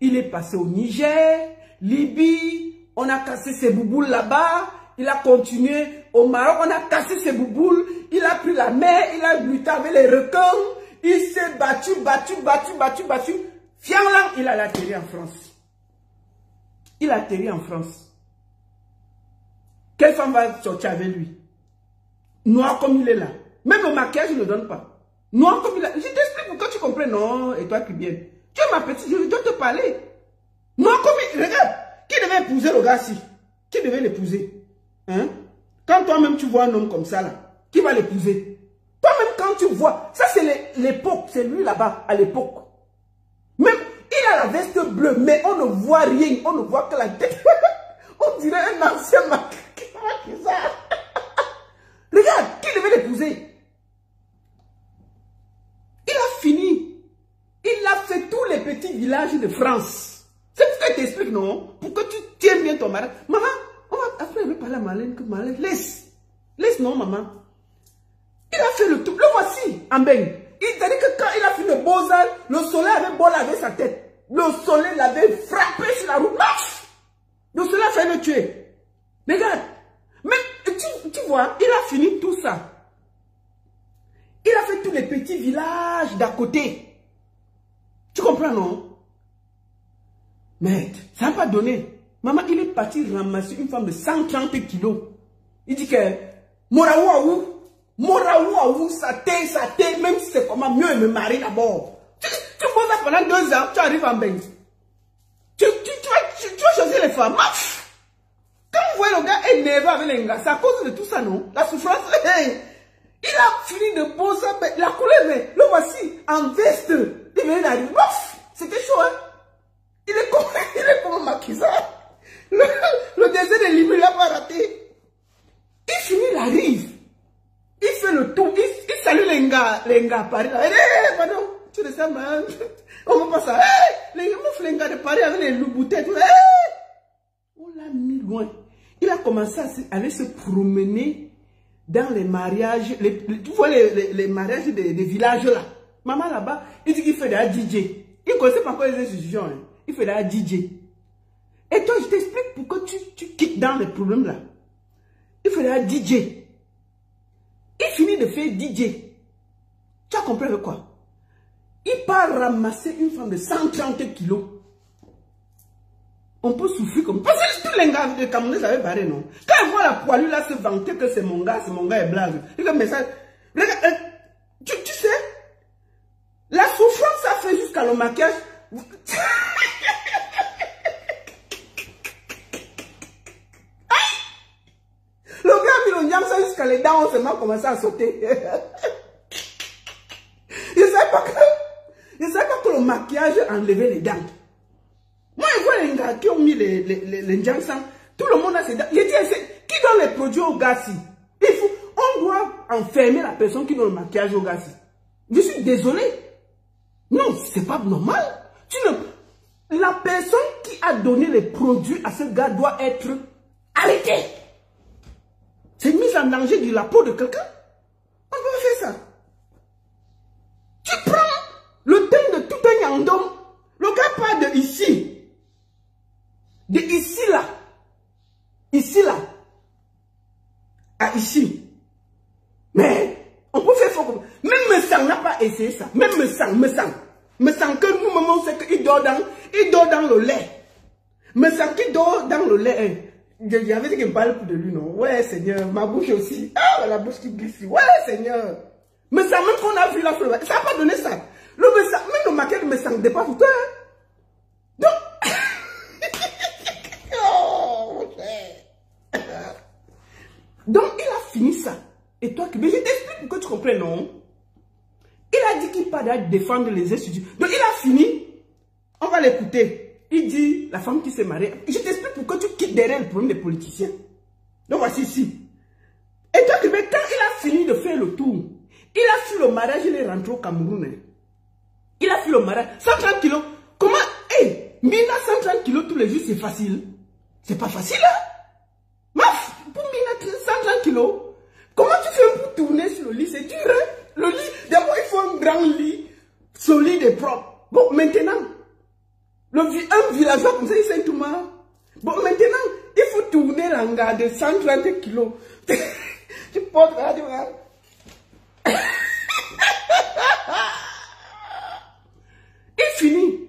Speaker 1: Il est passé au Niger, Libye, on a cassé ses bouboules là-bas. Il a continué au Maroc, on a cassé ses bouboules. Il a pris la mer, il a lutté avec les requins. Il s'est battu. Fianlang, il a atterri en France. Il a atterri en France. Quelle femme va sortir avec lui? Noir comme il est là. Même le maquillage, je ne le donne pas. Noir comme il est là. Je t'explique pour que tu comprennes. Non, et toi qui viens. Tu es ma petite, je dois te parler. Noir comme il est. Regarde. Qui devait épouser le gars-ci? Qui devait l'épouser? Hein? Quand toi-même tu vois un homme comme ça, là, qui va l'épouser? Toi-même quand tu vois, ça c'est l'époque, c'est lui là-bas, à l'époque. Même, il a la veste bleue, mais on ne voit rien, on ne voit que la tête. On dirait un ancien maquisard. Regarde, qui devait l'épouser? Il a fini. Il a fait tous les petits villages de France. C'est ce que je t'explique, non? Pour que tu tiennes bien ton mari. Maman, après, je vais parler à Marlène, que Marlène, laisse. Laisse, non, maman. Il a fait le tout. Le voici, en baigne. Il t'a dit que quand il a fait le beaux-arts, le soleil avait beau laver sa tête. Le soleil l'avait frappé sur la route. Le soleil a fait le tuer. Regarde. Mais tu vois, il a fini tout ça. Il a fait tous les petits villages d'à côté. Tu comprends, non? Mais ça n'a pas donné. Maman, il est parti ramasser une femme de 130 kilos. Il dit que Moraouaou, ça t'est, même si c'est comment, mieux me marier d'abord. Tu poses ça pendant 2 ans, tu arrives en bain. Tu vas choisir les femmes. Quand vous voyez le gars énervé avec les gars, c'est à cause de tout ça, non? La souffrance, il a fini de poser la couleur, mais le voici, en veste. Il venait d'arriver. C'était chaud, hein? Il est comme un maquisard. Le désir de l'île, il n'a pas raté. Il finit, il arrive. Il fait le tour. Il salue les gars à Paris. Hé, pardon, tu le sais, man. On va pas ça. Les gars de Paris avec les loups-bouteilles. On l'a mis loin. Il a commencé à aller se promener dans les mariages. Tu vois les mariages des villages là. Maman là-bas, il dit qu'il fait de la DJ. Il ne connaissait pas encore les institutions. Hein. Il fait de la DJ. Et toi, je t'explique pourquoi tu quittes dans les problèmes là. Il fait de la DJ. Il finit de faire DJ. Tu as compris avec quoi? Il part ramasser une femme de 130 kilos. On peut souffrir comme... Parce que tous les gars de Cameroun avaient barré, non? Quand ils voient la poilue là se vanter que c'est mon gars est blague. Il dit, mais ça... Regarde, tu sais, la souffrance, ça fait jusqu'à le maquillage. Le gars a mis le niam ça jusqu'à les dents, on s'est mal commencé à sauter. Je ne sais pas que le maquillage enlevait les dents. Moi, je vois les gars qui ont mis les Njansan, tout le monde a ses dents. Je dis, qui donne les produits au gars si? On doit enfermer la personne qui donne le maquillage au gars si. Je suis désolé. Non, c'est pas normal. La personne qui a donné les produits à ce gars doit être arrêtée. C'est mise en danger de la peau de quelqu'un. On peut faire ça. Tu prends le thème de tout un yandom. Le gars part de ici. De ici là. Ici là. À ici. Mais on peut faire comme... Même Messang n'a pas essayé ça. Même Messang que nous-mêmes on sait qu'il dort dans le lait. Messang qui dort dans le lait. J'avais dit qu'il me parle plus de lui, non? Ouais, Seigneur, ma bouche aussi. Ah, la bouche qui glisse. Ouais, Seigneur. Messang, même qu'on a vu la fleur, ça n'a pas donné ça. Le Messang, même le maquillage de Messang dépasse tout. Donc, donc, il a fini ça. Et toi, mais je t'explique pour que tu comprennes, non? Il a dit qu'il pas d'aller défendre les instituts. Donc, il a fini. On va l'écouter. Il dit, la femme qui s'est mariée. Je t'explique pourquoi tu quittes derrière le problème des politiciens. Donc, voici ici. Et toi, quand il a fini de faire le tour, il a fait le mariage, il est rentré au Cameroun. Hein. Il a fait le mariage. 130 kilos. Comment? Hey, Mina 130 kilos tous les jours, c'est facile. C'est pas facile, hein? Maf, pour Mina 130 kilos. Comment tu fais pour tourner sur le lit? C'est dur, hein? Le lit, d'abord, il faut un grand lit, solide et propre. Bon, maintenant, un villageois comme ça, il sait tout mal. Bon, maintenant, il faut tourner l'hangar de 130 kilos. Tu portes là, tu vois. Il finit.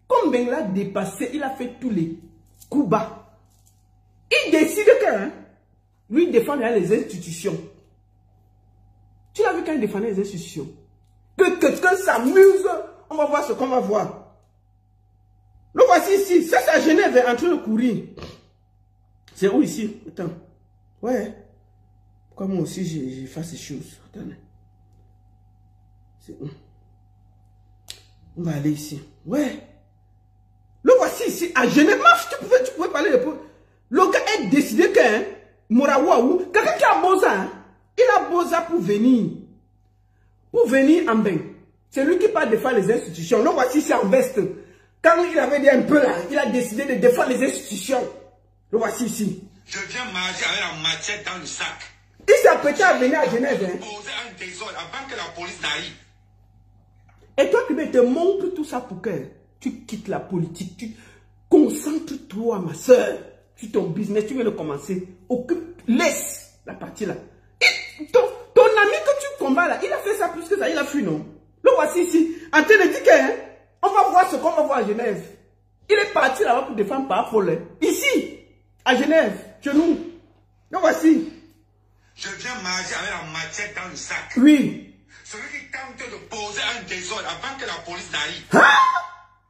Speaker 1: Comme Ben l'a dépassé, il a fait tous les coups bas. Il décide que, hein, lui, défendre les institutions. Tu l'as vu quand il défendait les institutions? Que quelqu'un s'amuse, on va voir ce qu'on va voir. Le voici ici, c'est à Genève, en train de courir. C'est où ici? Attends. Ouais. Pourquoi moi aussi j'ai fait ces choses? Attendez. On va aller ici. Ouais. Le voici ici, à Genève. Tu pouvais parler de... Le gars est décidé que Morawaou, quelqu'un qui a Boza, hein, il a Boza pour venir. Pour venir en bain. C'est lui qui parle de défendre les institutions. Le voici ici en veste. Quand il avait dit un peu là, il a décidé de défendre les institutions. Le voici ici.
Speaker 2: Je viens marcher avec la machette dans le sac.
Speaker 1: Il s'est apprêté à venir à Genève. Hein.
Speaker 2: Poser un désordre avant que la police n'arrive.
Speaker 1: Et toi qui te montres tout ça pour que tu quittes la politique, tu concentres-toi, ma soeur, sur ton business, tu viens de commencer. Occupe, laisse la partie là. Et ton ami que tu combats là, il a fait ça plus que ça, il a fui, non? Le voici ici, en train de dire qu'on va voir ce qu'on va voir à Genève. Il est parti là-bas pour défendre par folle. Ici, à Genève, chez nous. Le voici.
Speaker 2: Je viens marcher avec la machette dans le sac.
Speaker 1: Oui.
Speaker 2: Celui qui tente de poser un désordre avant que la police n'arrive.
Speaker 1: Hein?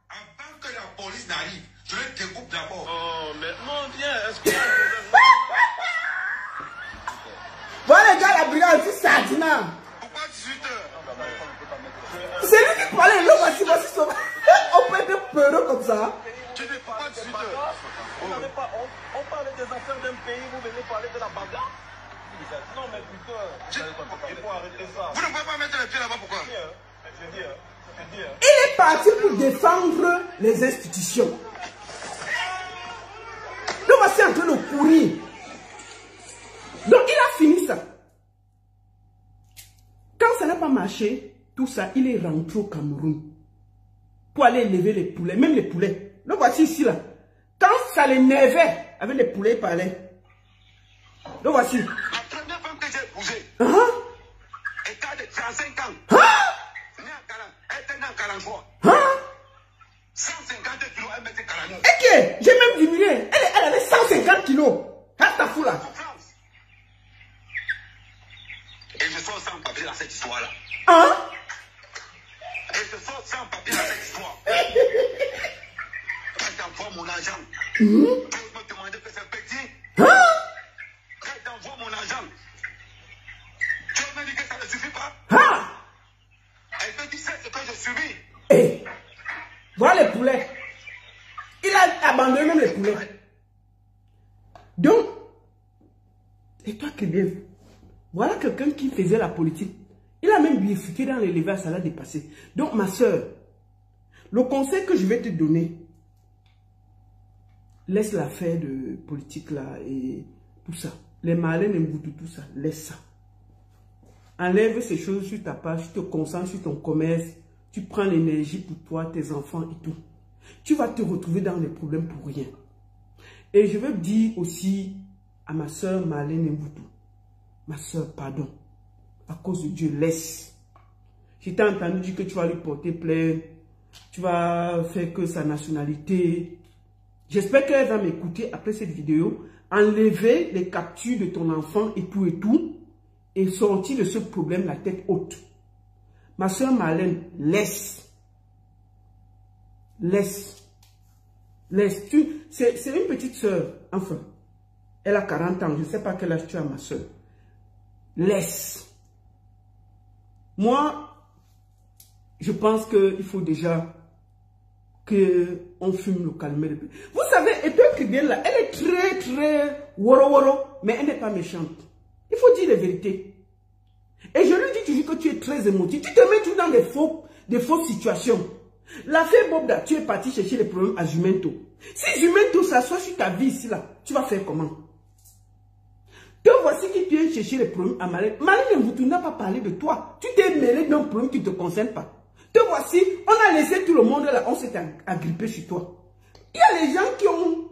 Speaker 2: Avant que la police n'arrive, je le découpe d'abord.
Speaker 3: Oh, mais mon bien, est-ce que...
Speaker 1: Voilà les gars, la brigade aussi, Sardina.
Speaker 2: Pourquoi 18h?
Speaker 1: C'est lui qui parlait, le voici son... On peut être peureux comme ça.
Speaker 2: Tu n'es pas 18h.
Speaker 3: On parle des affaires d'un pays, vous venez parler de la bagarre? Non, mais putain, il faut arrêter ça.
Speaker 2: Vous ne pouvez pas mettre les pieds là-bas, pourquoi?
Speaker 1: Il est parti pour défendre les institutions. Le voici en train de courir. Donc il a fini ça. Quand ça n'a pas marché, tout ça, il est rentré au Cameroun pour aller élever les poulets, même les poulets. Le voici ici là. Quand ça l'énervait avec les poulets, il parlait. Le voici.
Speaker 2: La première femme que j'ai épousée,
Speaker 1: Hein?
Speaker 2: état de 35 ans,
Speaker 1: Hein?
Speaker 2: elle était née en 43.
Speaker 1: Hein?
Speaker 2: 150 kilos, 1m49.
Speaker 1: Et que j'ai même diminué. Elle avait 150 kilos. Reste fou là.
Speaker 2: Et je sors sans papier dans cette histoire-là.
Speaker 1: Hein?
Speaker 2: Et je sors sans papier dans cette histoire. Quand j'envoie mon argent, tu me demander que c'est petit.
Speaker 1: Hein?
Speaker 2: Quand j'envoie mon argent, tu me dis que ça ne suffit pas.
Speaker 1: Hein?
Speaker 2: Elle te dit c'est ce que je subis.
Speaker 1: Eh, voilà les poulets. Il a abandonné même les poulets. Donc, et toi qui viens, voilà quelqu'un qui faisait la politique. Il a même bifurqué dans l'élevage, ça l'a dépassé. Donc, ma soeur, le conseil que je vais te donner, laisse l'affaire de politique là et tout ça. Les malins n'emboutent tout ça, laisse ça. Enlève ces choses sur ta page, tu te concentres sur ton commerce, tu prends l'énergie pour toi, tes enfants et tout. Tu vas te retrouver dans les problèmes pour rien. Et je veux dire aussi à ma soeur Marlène Mboutou, ma soeur, pardon, à cause de Dieu, laisse. Je t'ai entendu dire que tu vas lui porter plainte, tu vas faire que sa nationalité. J'espère qu'elle va m'écouter après cette vidéo, enlever les captures de ton enfant et tout, et sortir de ce problème la tête haute. Ma soeur Marlène, laisse. Laisse. Laisse. C'est une petite soeur, enfin. Elle a 40 ans, je ne sais pas quel âge tu as, ma soeur. Laisse. Moi, je pense qu'il faut déjà qu'on fume le calmer. Vous savez, et toi qui viens là, elle est très, très woro, mais elle n'est pas méchante. Il faut dire la vérité. Et je lui dis toujours que tu es très émotif. Tu te mets toujours dans des fausses situations. L'affaire Bobda, tu es parti chercher les problèmes à Jumento. Si Jumento s'assoit sur ta vie ici, là, tu vas faire comment? Te voici qui vient chercher les problèmes à Marlène. Marlène Mboutou n'a pas parlé de toi. Tu t'es mêlé d'un problème qui ne te concerne pas. Te voici, on a laissé tout le monde là, on s'est agrippé sur toi. Il y a les gens qui ont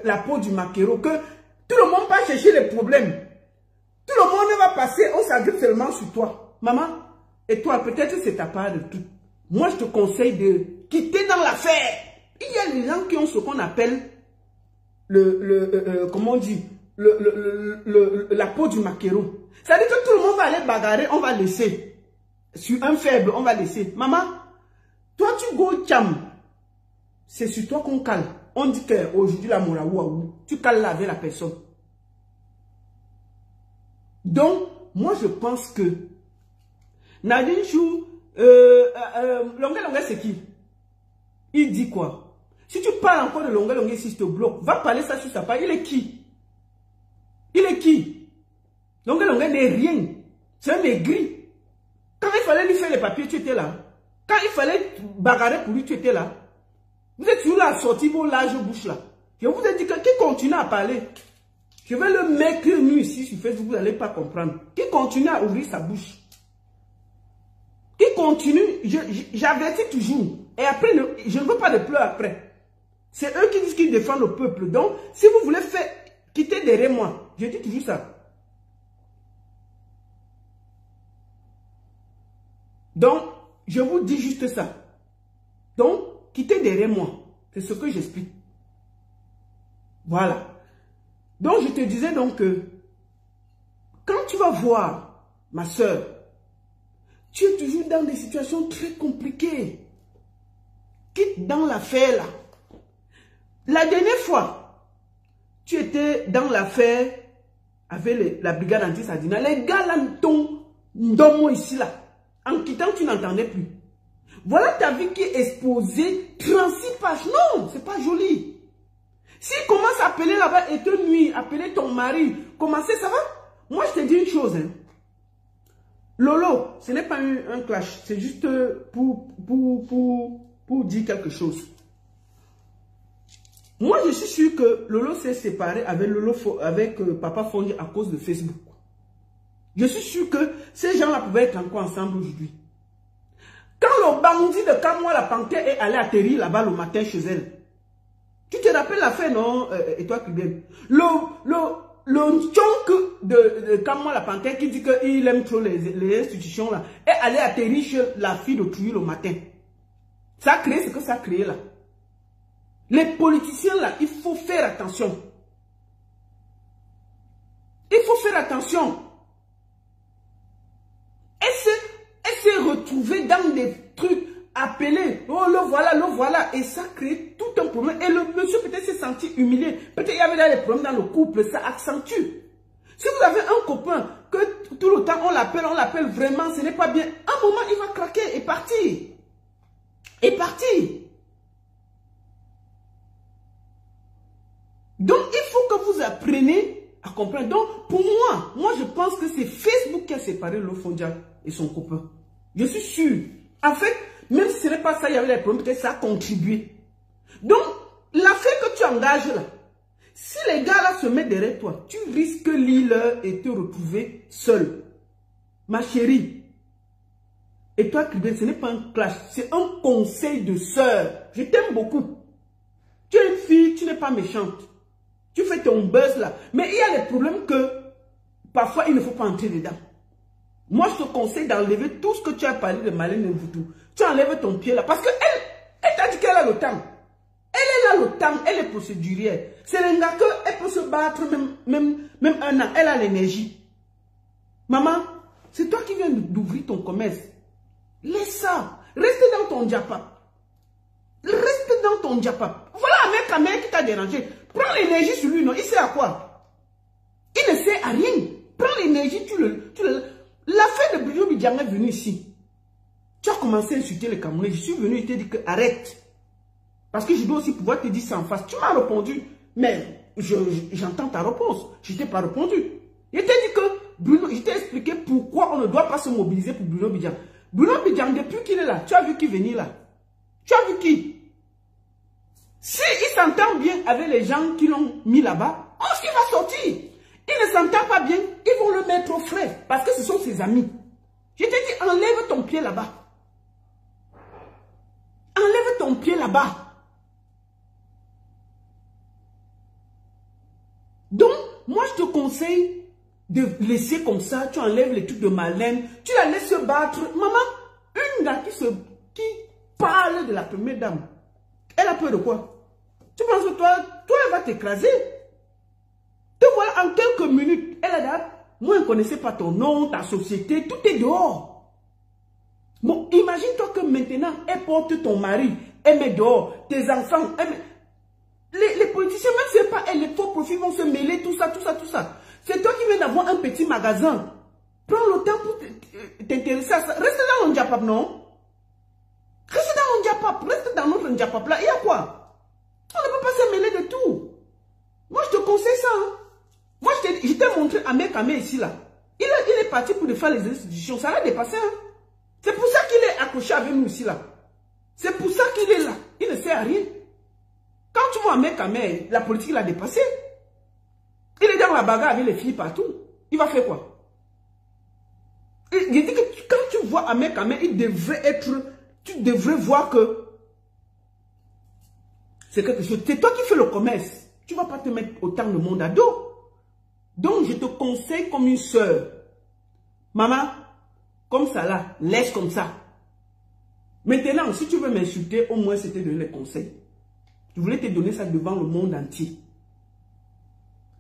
Speaker 1: la peau du maquereau, que tout le monde va chercher les problèmes. Tout le monde va passer, on s'agrippe seulement sur toi. Maman, et toi, peut-être c'est ta part de tout. Moi, je te conseille de quitter dans l'affaire. Il y a les gens qui ont ce qu'on appelle comment on dit, la peau du maquereau. C'est-à-dire que tout le monde va aller bagarrer, on va laisser. Sur un faible, on va laisser. Maman, toi tu go cham. C'est sur toi qu'on cale. On dit qu'aujourd'hui la moraouaou, tu cales là avec la personne. Donc, moi, je pense que Nadine Chou, Longue, c'est qui? Il dit quoi? Si tu parles encore de Longue, si je te bloque, va parler ça sur sa page. Il est qui? Il est qui? Longue n'est rien. C'est un aigri. Quand il fallait lui faire les papiers, tu étais là. Quand il fallait bagarrer pour lui, tu étais là. Vous êtes toujours là à sortir vos larges bouches là. Je vous ai dit que qui continue à parler, je vais le mettre nu ici sur Facebook, vous n'allez pas comprendre. Qui continue à ouvrir sa bouche. Qui continue, j'avertis toujours. Et après, je ne veux pas de pleurs après. C'est eux qui disent qu'ils défendent le peuple. Donc, si vous voulez faire quitter derrière moi, je dis toujours ça. Donc, je vous dis juste ça. Donc, quittez derrière moi. C'est ce que j'explique. Voilà. Donc, je te disais donc que quand tu vas voir ma soeur, tu es toujours dans des situations très compliquées. Quitte dans l'affaire là. La dernière fois, tu étais dans l'affaire avec la brigade anti-Sardina. Les gars là, ton domo ici là. En quittant, tu n'entendais plus. Voilà ta vie qui est exposée, 36 pages. Non, c'est pas joli. S'il commence à appeler là-bas et te nuit, appeler ton mari, commencer, ça va? Moi, je te dis une chose. Hein. Lolo, ce n'est pas un clash. C'est juste pour dire quelque chose. Moi, je suis sûr que Lolo s'est séparé avec Papa Fondi à cause de Facebook. Je suis sûr que ces gens-là pouvaient être encore ensemble aujourd'hui. Quand le bandit de Kamoa, la panthère, est allé atterrir là-bas le matin chez elle, tu te rappelles l'affaire, non? Et toi, Kubien? Le chonk de Kamoa, la panthère, qui dit qu'il aime trop les institutions, là, est allé atterrir chez la fille de Touy le matin. Ça a créé ce que ça a créé là. Les politiciens, là, il faut faire attention. Il faut faire attention. Elle s'est retrouvée dans des trucs appelés. Oh, le voilà. Et ça crée tout un problème. Et le monsieur peut-être s'est senti humilié. Peut-être il y avait des problèmes dans le couple. Ça accentue. Si vous avez un copain que tout le temps on l'appelle vraiment, ce n'est pas bien. À un moment, il va craquer et partir. Donc, il faut que vous appreniez à comprendre. Donc, pour moi, je pense que c'est Facebook qui a séparé Lofondia et son copain. Je suis sûr. En fait, même si ce n'est pas ça, il y avait des problèmes, peut-être ça a contribué. Donc, l'affaire que tu engages là, si les gars là se mettent derrière toi, tu risques l'île et te retrouver seul. Ma chérie. Et toi, Kribben, ce n'est pas un clash, c'est un conseil de sœur. Je t'aime beaucoup. Tu es une fille, tu n'es pas méchante. Tu fais ton buzz là. Mais il y a des problèmes que parfois il ne faut pas entrer dedans. Moi, je te conseille d'enlever tout ce que tu as parlé de Marlène Mvutu. Tu enlèves ton pied là. Parce qu'elle t'a dit qu'elle a le temps. Elle a le temps, elle est procédurière. C'est un gars qu'elle peut se battre même un an. Elle a l'énergie. Maman, c'est toi qui viens d'ouvrir ton commerce. Laisse ça. Reste dans ton diapap. Reste dans ton diapap. Voilà un mec qui t'a dérangé. Prends l'énergie sur lui, non? Il sait à quoi? Il ne sait à rien. Prends l'énergie, l'affaire de Bruno Bidjang est venue ici. Tu as commencé à insulter les Camerounais. Je suis venu et te dire que arrête. Parce que je dois aussi pouvoir te dire ça en face. Tu m'as répondu, mais j'entends ta réponse. Je ne t'ai pas répondu. Je t'ai dit que Bruno, je t'ai expliqué pourquoi on ne doit pas se mobiliser pour Bruno Bidjang. Bruno Bidjang, depuis qu'il est là, tu as vu qui venir là? Tu as vu qui? Si il s'entend bien avec les gens qui l'ont mis là-bas, il va sortir. Il ne s'entend pas bien, ils vont le mettre au frais. Parce que ce sont ses amis. Je t'ai dit, enlève ton pied là-bas. Enlève ton pied là-bas. Donc, moi je te conseille de laisser comme ça. Tu enlèves les trucs de Marlène. Tu la laisses se battre. Maman, une dame qui parle de la première dame. Elle a peur de quoi? Tu penses que toi elle va t'écraser? Te voilà en quelques minutes. Elle a dit, moi, je ne connaissais pas ton nom, ta société, tout est dehors. Bon, imagine-toi que maintenant, elle porte ton mari, elle met dehors, tes enfants, les politiciens, même si ce n'est pas elle, les faux profils vont se mêler, tout ça. C'est toi qui viens avoir un petit magasin. Prends le temps pour t'intéresser à ça. Reste dans le Ndiapap, non? Reste dans le Ndiapap. Reste dans notre Ndiapap là. Il y a quoi? On ne peut pas se mêler de tout. Moi, je te conseille ça. Hein. Moi, je t'ai montré Ahmed Kame ici là. Il est parti pour défendre les institutions. Ça l'a dépassé. Hein. C'est pour ça qu'il est accroché avec nous ici là. C'est pour ça qu'il est là. Il ne sert à rien. Quand tu vois Ahmed Kame, la politique l'a dépassé. Il est dans la bagarre avec les filles partout. Il va faire quoi? Il dit que quand tu vois Ahmed Kame, il devrait être... Tu devrais voir que c'est quelque chose. C'est toi qui fais le commerce. Tu ne vas pas te mettre autant de monde à dos. Donc, je te conseille comme une soeur. Maman, comme ça là, laisse comme ça. Maintenant, si tu veux m'insulter, au moins c'était donner les conseils. Je voulais te donner ça devant le monde entier.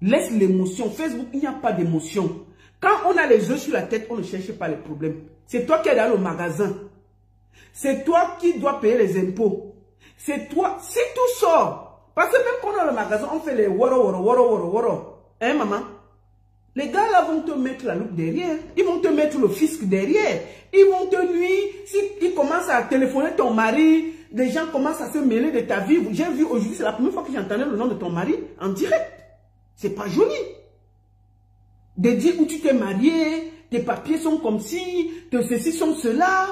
Speaker 1: Laisse l'émotion. Facebook, il n'y a pas d'émotion. Quand on a les œufs sur la tête, on ne cherche pas les problèmes. C'est toi qui es dans le magasin. C'est toi qui dois payer les impôts. C'est toi. Si tout sort, parce que même quand on est dans le magasin, on fait les woro. Hein, maman? Les gars là vont te mettre la loupe derrière. Ils vont te mettre le fisc derrière. Ils vont te nuire. S'ils commencent à téléphoner ton mari, les gens commencent à se mêler de ta vie. J'ai vu aujourd'hui, c'est la première fois que j'entendais le nom de ton mari en direct. C'est pas joli. De dire où tu t'es marié, tes papiers sont comme ci, tes ceci sont cela.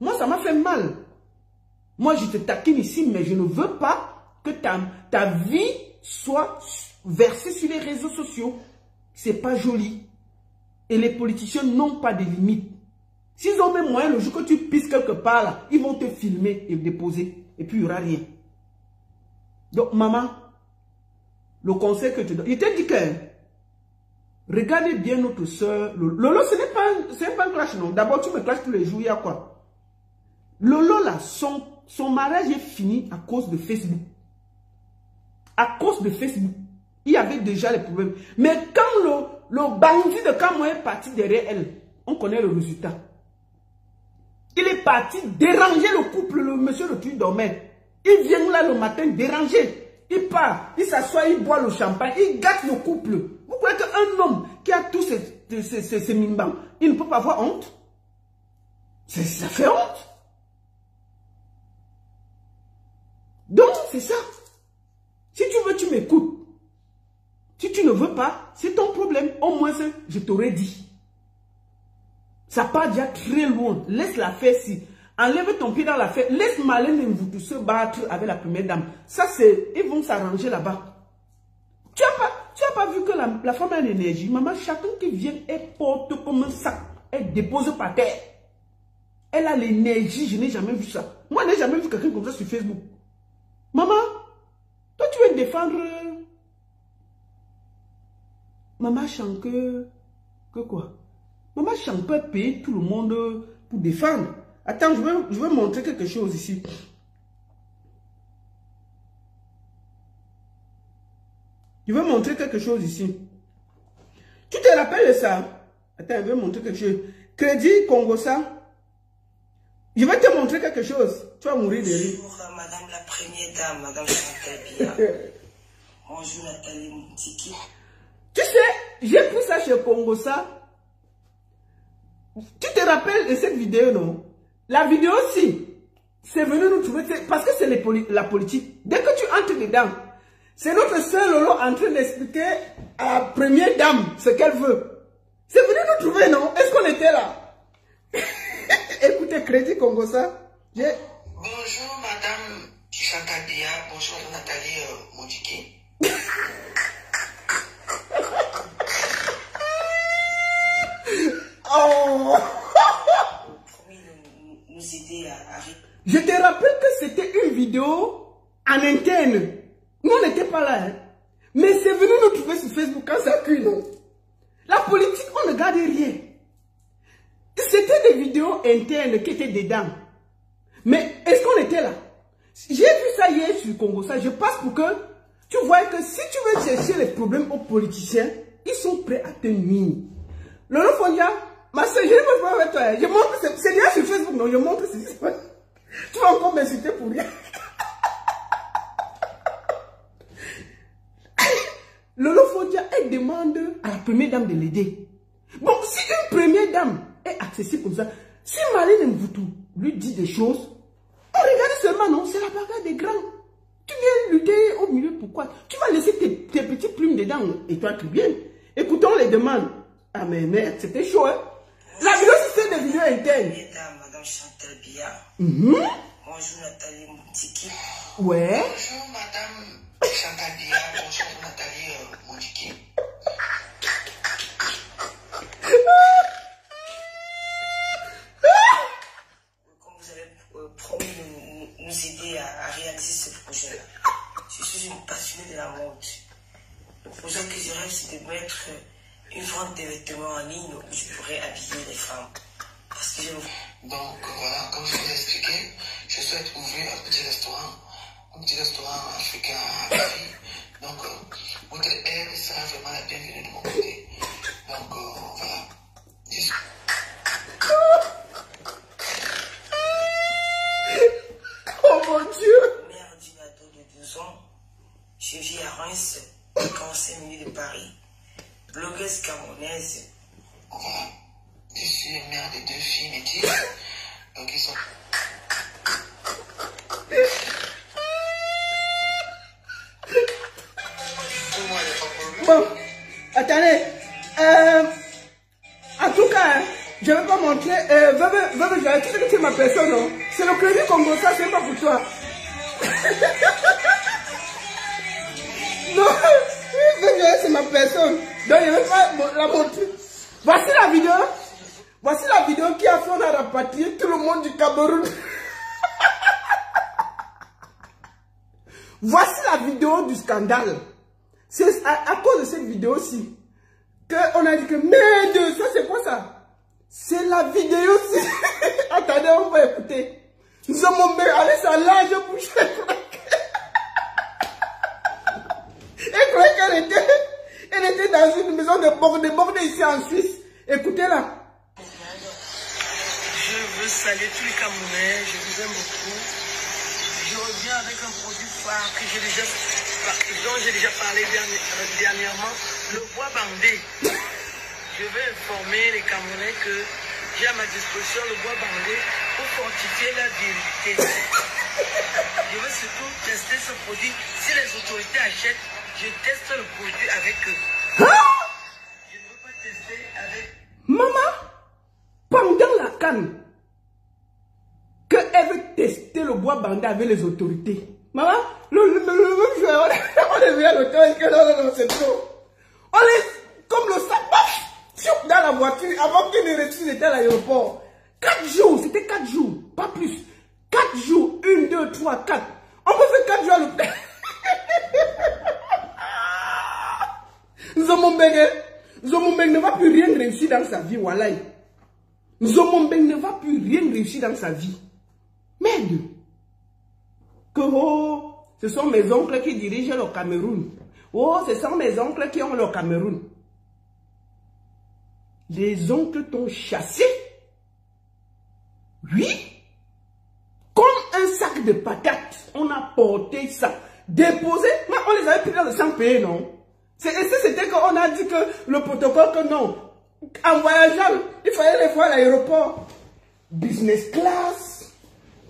Speaker 1: Moi, ça m'a fait mal. Moi, je te taquine ici, mais je ne veux pas que ta vie soit versée sur les réseaux sociaux. C'est pas joli. Et les politiciens n'ont pas de limites. S'ils ont même moyen, le jour que tu pisses quelque part, là, ils vont te filmer et déposer. Et puis, il n'y aura rien. Donc, maman, le conseil que je te donne, il te dit que regardez bien notre soeur. Lolo, ce n'est pas un clash, non. D'abord, tu me clashes tous les jours, il y a quoi? Lolo, là, son mariage est fini à cause de Facebook. À cause de Facebook. Il y avait déjà les problèmes. Mais quand le bandit de Kamou est parti derrière elle, on connaît le résultat. Il est parti déranger le couple, le monsieur le tueur dormait. Il vient là le matin déranger. Il part, il s'assoit, il boit le champagne, il gâte le couple. Vous croyez qu'un homme qui a tous ces mimbans, il ne peut pas avoir honte? Ça fait honte. Donc, c'est ça. Si tu veux, tu m'écoutes. Si tu ne veux pas, c'est ton problème. Au moins, je t'aurais dit. Ça part déjà très loin. Laisse l'affaire si. Enlève ton pied dans l'affaire. Laisse Marlène Mvoutou se battre avec la première dame. Ça, c'est... Ils vont s'arranger là-bas. Tu n'as pas vu que la femme a l'énergie. Maman, chacun qui vient, elle porte comme un sac. Elle dépose par terre. Elle a l'énergie. Je n'ai jamais vu ça. Moi, je n'ai jamais vu quelqu'un comme ça sur Facebook. Maman, toi, tu veux défendre... Maman chante que quoi? Maman chante peut payer tout le monde pour défendre. Attends, je vais montrer quelque chose ici. Je vais montrer quelque chose ici. Tu te rappelles de ça? Attends, je vais montrer quelque chose. Crédit Congosa. Je vais te montrer quelque chose. Tu vas mourir de rire.
Speaker 4: Bonjour, madame la première dame, madame Chantabia. Bonjour, Nathalie Moutiki.
Speaker 1: Tu sais, j'ai pris ça chez Congosa. Tu te rappelles de cette vidéo, non? La vidéo, si, c'est venu nous trouver, parce que c'est la politique. Dès que tu entres dedans, c'est notre sœur Lolo en train d'expliquer à la première dame ce qu'elle veut. C'est venu nous trouver, non? Est-ce qu'on était là? Écoutez, Crédit Congosa.
Speaker 4: Bonjour, madame Chantabia. Bonjour, Nathalie Moutiki.
Speaker 1: Oh.
Speaker 4: Nous aider à...
Speaker 1: Je te rappelle que c'était une vidéo en interne. Nous, on n'était pas là. Hein. Mais c'est venu nous trouver sur Facebook quand ça cuit, non? La politique, on ne garde rien. C'était des vidéos internes qui étaient dedans. Mais est-ce qu'on était là? J'ai vu ça hier sur Congo. Ça, je passe pour que tu vois que si tu veux chercher les problèmes aux politiciens, ils sont prêts à te nuire. Lolo Fondia, ma soeur, je ne peux pas avec toi. Je montre, c'est bien sur Facebook, non? Je montre ceci. Tu vas encore m'insulter pour rien. Lolo Fondia est elle demande à la première dame de l'aider. Bon, si une première dame est accessible comme ça, si Marlène Mvoutou lui dit des choses, on regarde seulement, non, c'est la bagarre des grands. Tu viens lutter au milieu, pourquoi? Tu vas laisser tes petites plumes dedans, et toi tu viens. Écoutons les demandes. Ah mais merde, c'était chaud, hein? La vidéo, c'est des vidéos internes.
Speaker 4: Madame Chantal Biya. Bonjour Nathalie Moutiki.
Speaker 1: Ouais.
Speaker 2: Bonjour Madame Chantal Biya, bonjour Nathalie Moutiki.
Speaker 4: Comme vous avez promis de nous aider à réaliser ce projet-là, je suis une passionnée de la mode. Le projet que je rêve, c'est de mettre une vente de vêtements en ligne où je pourrais habiller les femmes. Parce que
Speaker 2: Donc voilà, comme je vous ai expliqué, je souhaite ouvrir un petit restaurant africain à Paris. Donc votre aide sera vraiment la bienvenue de mon côté. Donc voilà.
Speaker 1: Oh mon Dieu!
Speaker 4: mère d'une ado de 12 ans, je vis à Reims, 45 minutes de Paris, blogueuse camerounaise.
Speaker 2: Voilà. Je suis mère de 2 filles métisses qui sont...
Speaker 1: Bon, attendez. En tout cas, je ne vais pas montrer. Tu sais que c'est ma personne, non? C'est le crédit comme ça, c'est pas pour toi. Non, c'est ma personne. Donc, je ne vais pas la montrer. Voici la vidéo. Voici la vidéo qui a fait on a rapatrié tout le monde du Cameroun. Voici la vidéo du scandale. C'est à cause de cette vidéo-ci qu'on a dit que merde, ça c'est quoi ça? C'est la vidéo-ci. Attendez, on va écouter. Nous sommes allez, ça là, je bouge. Elle croyait qu'elle était dans une maison de Bordeaux ici en Suisse. Écoutez-la.
Speaker 4: Je veux saluer tous les Camerounais, je vous aime beaucoup. Je reviens avec un produit phare dont j'ai déjà parlé dernièrement, le bois bandé. Je veux informer les Camerounais que j'ai à ma disposition le bois bandé pour fortifier la virilité. Je veux surtout tester ce produit. Si les autorités achètent, je teste le produit avec eux. Je ne veux pas tester avec...
Speaker 1: Maman, pendant la canne, qu'elle veut tester le bois bandé avec les autorités. Maman, on est venu à l'hôtel et que non, c'est trop. On est comme le sac dans la voiture avant qu'il ne retire, était à l'aéroport. 4 jours, c'était 4 jours, pas plus. 4 jours, 1, 2, 3, 4. On peut faire 4 jours à l'hôtel. Zomombeng ne va plus rien réussir dans sa vie, Wallahi. Zomombeng ne va plus rien réussir dans sa vie. Merde. Que oh, ce sont mes oncles qui dirigent le Cameroun. Oh, ce sont mes oncles qui ont le Cameroun. Les oncles t'ont chassé. Oui. Comme un sac de patates. On a porté ça. Déposé. Mais on les avait pris dans le sang payé, non? C'était qu'on a dit que le protocole que non. En voyageant, il fallait les voir à l'aéroport. Business class.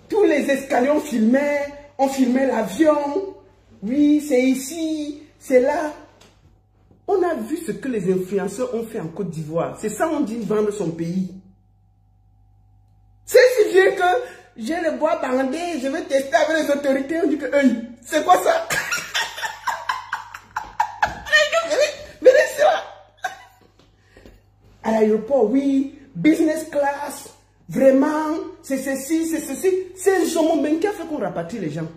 Speaker 1: Tous les escaliers on filmait l'avion. Oui, c'est ici, c'est là. On a vu ce que les influenceurs ont fait en Côte d'Ivoire. C'est ça on dit vendre son pays. C'est si vieux que j'ai le bois bandé, je vais tester avec les autorités. On dit que c'est quoi ça? Venez ça. À l'aéroport, oui, business class. Vraiment, c'est ceci, c'est ceci. C'est le Zomombeng qui a fait qu'on rapatrie les gens.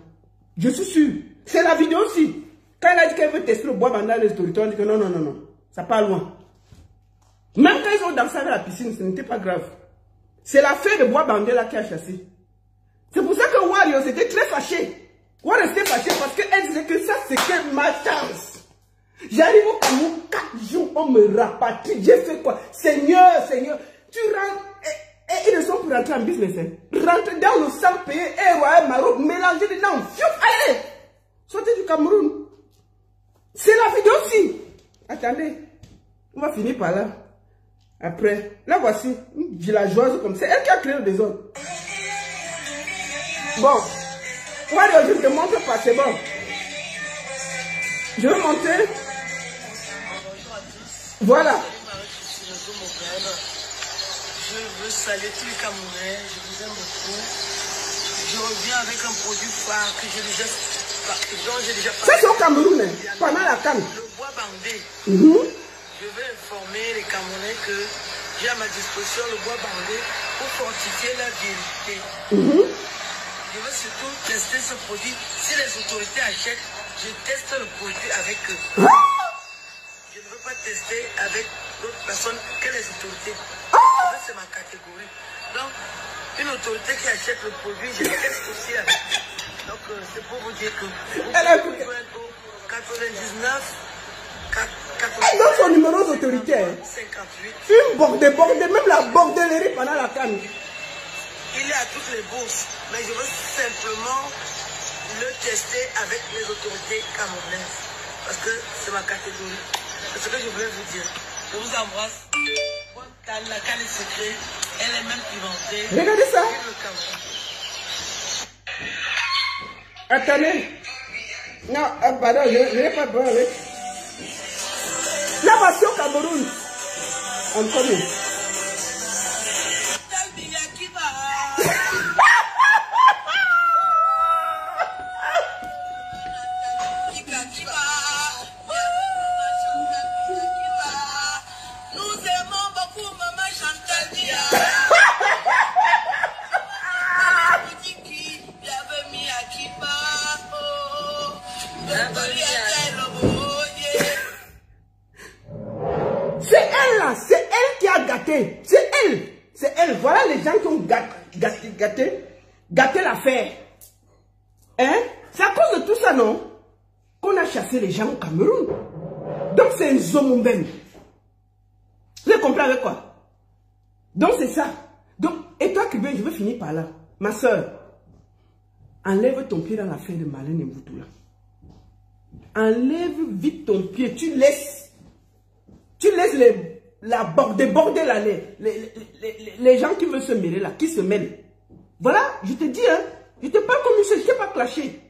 Speaker 1: Je suis sûr. C'est la vidéo aussi. Quand elle a dit qu'elle veut tester le bois bandé, les autorités ont dit que non. Ça part loin. Même quand ils ont dansé avec la piscine, ce n'était pas grave. C'est la fée de bois bandé là qui a chassé. C'est pour ça que Wario était très fâché. Wario était fâché parce qu'elle disait que ça c'était ma chance. J'arrive au Cameroun, 4 jours, on me rapatrie. J'ai fait quoi? Seigneur, tu rentres. Et ils ne sont plus rentrés en business. Hein. Rentrez dans le sang payé et Royal Maroc, mélangez dedans. Allez, sortez du Cameroun. C'est la vidéo aussi. Attendez. On va finir par là. Après. Là, voici une villageoise comme ça. Elle qui a créé le désordre. Bon. Wario, je ne te montre pas. C'est bon. Je vais monter. Voilà.
Speaker 4: Je veux saluer tous les Camerounais. Je vous aime beaucoup. Je reviens avec un produit phare que j'ai déjà parlé.
Speaker 1: Ça, c'est au Cameroun, pendant la canne.
Speaker 4: Le bois bandé. Je veux informer les Camerounais que j'ai à ma disposition le bois bandé pour fortifier la vérité. Je veux surtout tester ce produit. Si les autorités achètent, je teste le produit avec eux. Je ne veux pas tester avec d'autres personnes que les autorités. C'est ma catégorie. Donc, une autorité qui achète le produit, je le teste aussi avec eux. Donc, c'est pour vous dire que vous pouvez être au 99
Speaker 1: elle donne son numéro d'autorité.
Speaker 4: 58.
Speaker 1: Une bordée, même la bordellerie pendant la canne.
Speaker 4: Il est à toutes les bourses, mais je veux simplement le tester avec les autorités camerounaises. Parce que c'est ma catégorie. C'est ce que je voulais vous dire. Je vous embrasse. La canne est secrète. Elle est même inventée.
Speaker 1: Regardez ça. Attendez. Non, pardon, je n'ai pas besoin avec. Là, voici au Cameroun. Encore mieux. C'est elle. Voilà les gens qui ont gâté l'affaire. Hein? C'est à cause de tout ça, non? Qu'on a chassé les gens au Cameroun. Donc c'est un zomomben. Vous avez compris avec quoi? Donc c'est ça. Donc, et toi, Cubain, je veux finir par là. Ma soeur, enlève ton pied dans l'affaire de Marlène Mvutula. Enlève vite ton pied. Tu laisses la déborder là, les gens qui veulent se mêler là, qui se mêlent. Voilà, je te dis, hein, je te parle comme une chose, je t'ai pas clashé.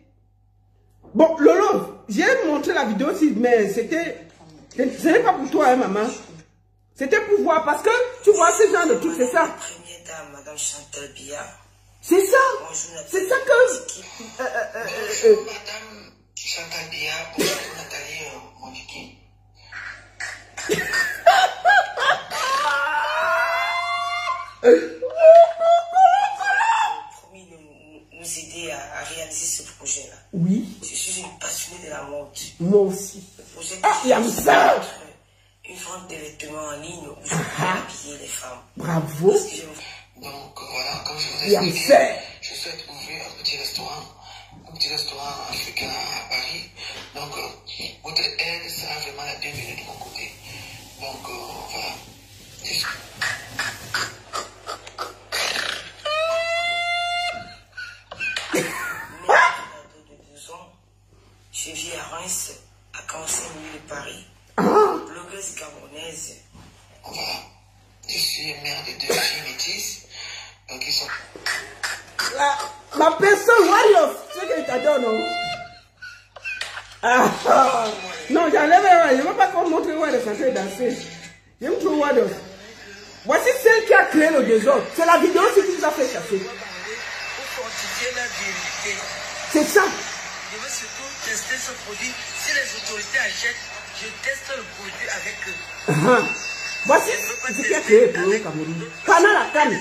Speaker 1: Bon, Lolo, j'ai montré la vidéo aussi, mais ce n'est pas pour toi, hein, maman. C'était pour voir, parce que tu vois ce genre de trucs, c'est ça.
Speaker 4: Première dame, Madame Chantal Biya.
Speaker 1: C'est ça. C'est ça que...
Speaker 2: Madame Chantal Biya, bonjour Nathalie Mondiki.
Speaker 4: Promis de nous aider à réaliser ce projet-là.
Speaker 1: Oui.
Speaker 4: Je suis une passionnée de la mode.
Speaker 1: Moi aussi.
Speaker 4: Le projet
Speaker 1: il y a ça.
Speaker 4: Une vente de vêtements en ligne où je peux habiller les femmes.
Speaker 1: Bravo.
Speaker 2: Donc voilà, comme je vous ai expliqué, je souhaite ouvrir un petit restaurant africain à Paris. Donc votre aide sera vraiment la bienvenue de mon côté. Donc voilà.
Speaker 4: Je vis à Reims, à 45 000 de Paris. Blogueuse camerounaise.
Speaker 2: Voilà. Je suis mère de 2 filles métisses. Donc ils sont...
Speaker 1: Ma personne, Wario, c'est que t'adore, non? Non, j'enlève, je ne veux pas qu'on montre Wario en train de danser. J'aime trop Wario. Voici celle qui a créé le désordre. C'est la vidéo qui nous a fait chasser.
Speaker 4: Pour fortifier la vérité.
Speaker 1: C'est ça.
Speaker 4: Je veux surtout tester ce produit. Si les autorités achètent, je teste le produit avec eux.
Speaker 1: Voici ce qui a créé pour le Cameroun. Pendant la canne.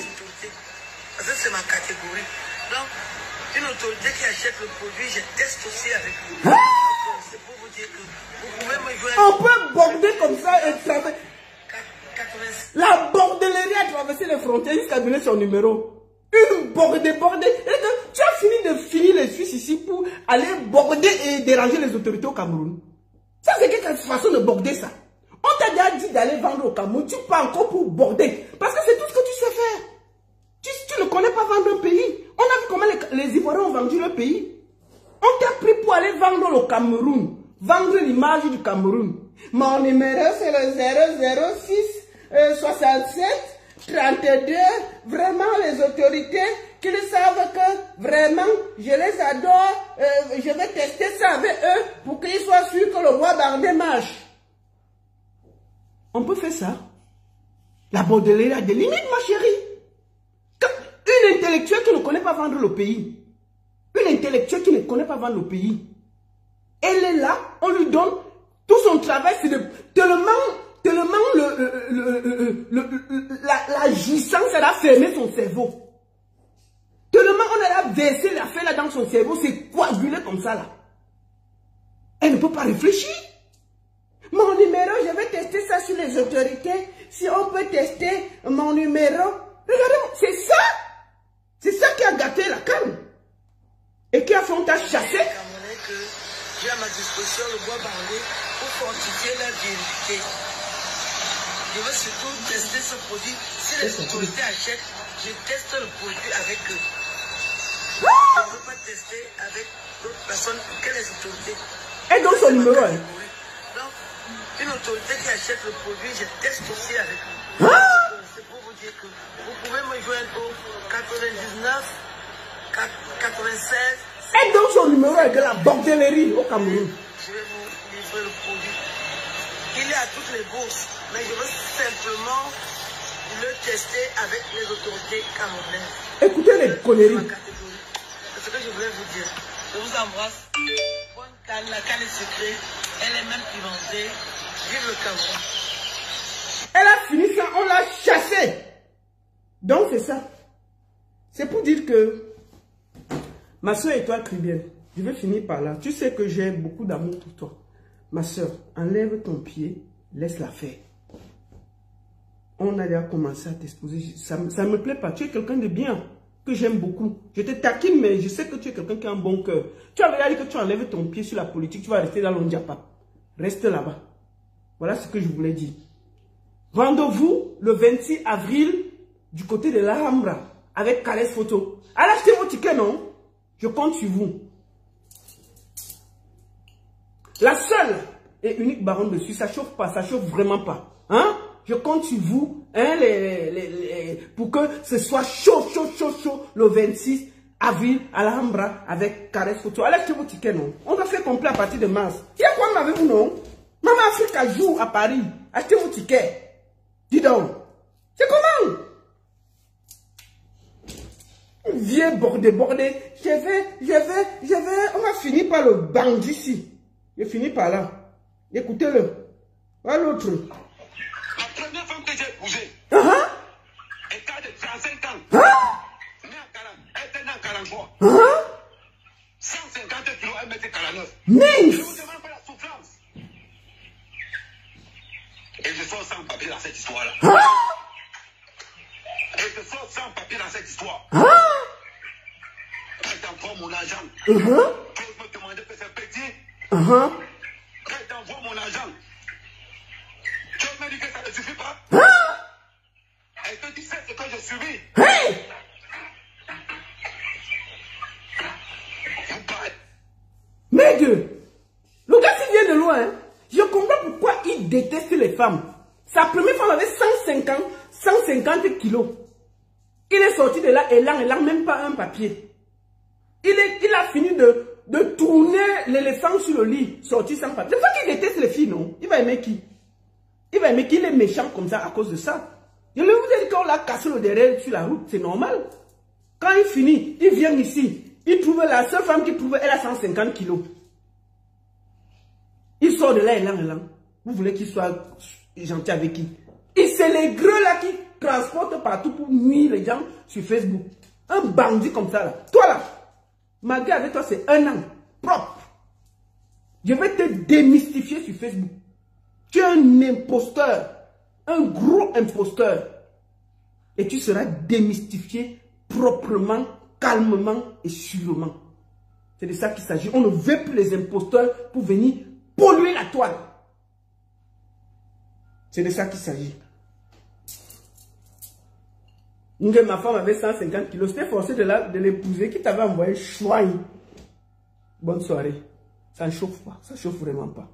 Speaker 4: Parce que c'est ma catégorie. Donc, une autorité qui achète le produit, je teste aussi avec eux. C'est pour vous dire que vous pouvez me jouer.
Speaker 1: On peut border comme ça et traverser. La bordellerie a traversé les frontières jusqu'à donner son numéro. Une bordée. Tu as fini de finir les Suisses ici pour aller border et déranger les autorités au Cameroun. Ça, c'est quelle façon de border ça? On t'a déjà dit d'aller vendre au Cameroun. Tu pars encore pour border. Parce que c'est tout ce que tu sais faire. Tu ne connais pas vendre un pays. On a vu comment les Ivoiriens ont vendu le pays. On t'a pris pour aller vendre au Cameroun. vendre l'image du Cameroun. Mon numéro, c'est le 006 67 32. Vraiment, les autorités, qu'ils savent que vraiment, je les adore. Je vais tester ça avec eux pour qu'ils soient sûrs que le roi Bardé marche. On peut faire ça. La Baudelaire a des limites, ma chérie. Une intellectuelle qui ne connaît pas vendre le pays. Une intellectuelle qui ne connaît pas vendre le pays. Elle est là, on lui donne tout son travail, c'est tellement la jouissance, elle a fermé son cerveau. Tellement on a versé l'affaire là dans son cerveau, c'est coagulé comme ça là. Elle ne peut pas réfléchir. Mon numéro, je vais tester ça sur les autorités. Si on peut tester mon numéro. Regardez, c'est ça. C'est ça qui a gâté la canne. Et qui a fait on t'a chassé.
Speaker 4: J'ai à ma disposition le bois Bardé pour fortifier la vérité. Je veux surtout tester ce produit. Si les autorités achètent, je teste le produit avec eux. Je ne veux pas tester avec d'autres personnes que les autorités.
Speaker 1: Et donc son numéro.
Speaker 4: Donc, une autorité qui achète le produit, je teste aussi avec eux. C'est pour vous dire que vous pouvez me joindre au 99 96.
Speaker 1: Et donc son numéro est de la bordellerie au Cameroun.
Speaker 4: Je vais vous livrer le produit. Il est à toutes les bourses, mais je veux simplement le tester avec les autorités camerounaises.
Speaker 1: Écoutez les conneries.
Speaker 4: C'est ce que je voulais vous dire. Je vous embrasse. Bonne canne, la canne est secrète. Elle est même pimentée. Vive le Cameroun.
Speaker 1: Elle a fini ça, on l'a chassée. Donc c'est ça. C'est pour dire que ma soeur et toi, Cribienne, je vais finir par là. Tu sais que j'ai beaucoup d'amour pour toi. Ma soeur, enlève ton pied, laisse-la faire. On a déjà commencé à t'exposer. Ça ne me plaît pas. Tu es quelqu'un de bien, que j'aime beaucoup. Je te taquine, mais je sais que tu es quelqu'un qui a un bon cœur. Tu avais dit que tu enlèves ton pied sur la politique, tu vas rester dans l'Ondiapa. Reste là-bas. Voilà ce que je voulais dire. Rendez-vous le 26 avril du côté de l'Alhambra avec Caresse Photo. Allez acheter vos tickets, non? Je compte sur vous. La seule et unique baronne dessus, ça chauffe pas, ça chauffe vraiment pas. Hein? Je compte sur vous, hein, pour que ce soit chaud le 26 avril à l'Alhambra avec Caresse Photo. Allez acheter vos tickets, non? On va faire complet à partir de mars. Il y a quoi avec vous, non? Maman Africa joue à Paris. Achetez vos tickets. Dis donc. C'est comment? Vieux bordé. Je vais. On va finir par le bandit ici. Je finis par là. Écoutez-le. Voilà l'autre.
Speaker 3: La première femme que j'ai épousée, était de 35 ans. Née à 40. Elle était née à 43. 150 kilos, 1m49.
Speaker 1: Nice.
Speaker 3: Je vous demande pas la souffrance. Et je sors sans papier dans cette histoire-là. Et je sors sans papier dans cette histoire. Quand t'envoies mon argent, tu oses me demander que c'est petit. Quand t'envoies mon argent, tu oses me dire que ça ne suffit pas. Et que tu sais ce que je subis. Vous parlez.
Speaker 1: Mais Dieu, le gars qui vient de loin, hein, je comprends pourquoi il déteste les femmes. Sa première femme avait 150 kilos. Il est sorti de là, et là, même pas un papier. Il a fini de tourner l'éléphant sur le lit, sorti sans papier. C'est pas qu'il déteste les filles, non? Il va aimer qui? Il va aimer qui? Il est méchant comme ça à cause de ça. Je vous ai dit qu'on l'a cassé le derrière sur la route, c'est normal. Quand il finit, il vient ici. Il trouve la seule femme qu'il trouve, elle a 150 kilos. Il sort de là, et là. Vous voulez qu'il soit gentil avec qui? Et c'est les gros là qui transportent partout pour nuire les gens sur Facebook. Un bandit comme ça là. Toi là, malgré avec toi c'est 1 an. Propre. Je vais te démystifier sur Facebook. Tu es un imposteur. Un gros imposteur. Et tu seras démystifié proprement, calmement et sûrement. C'est de ça qu'il s'agit. On ne veut plus les imposteurs pour venir polluer la toile. C'est de ça qu'il s'agit. Ma femme avait 150 kilos. J'étais forcé de l'épouser qui t'avait envoyé chouaille. Bonne soirée. Ça ne chauffe pas. Ça ne chauffe vraiment pas.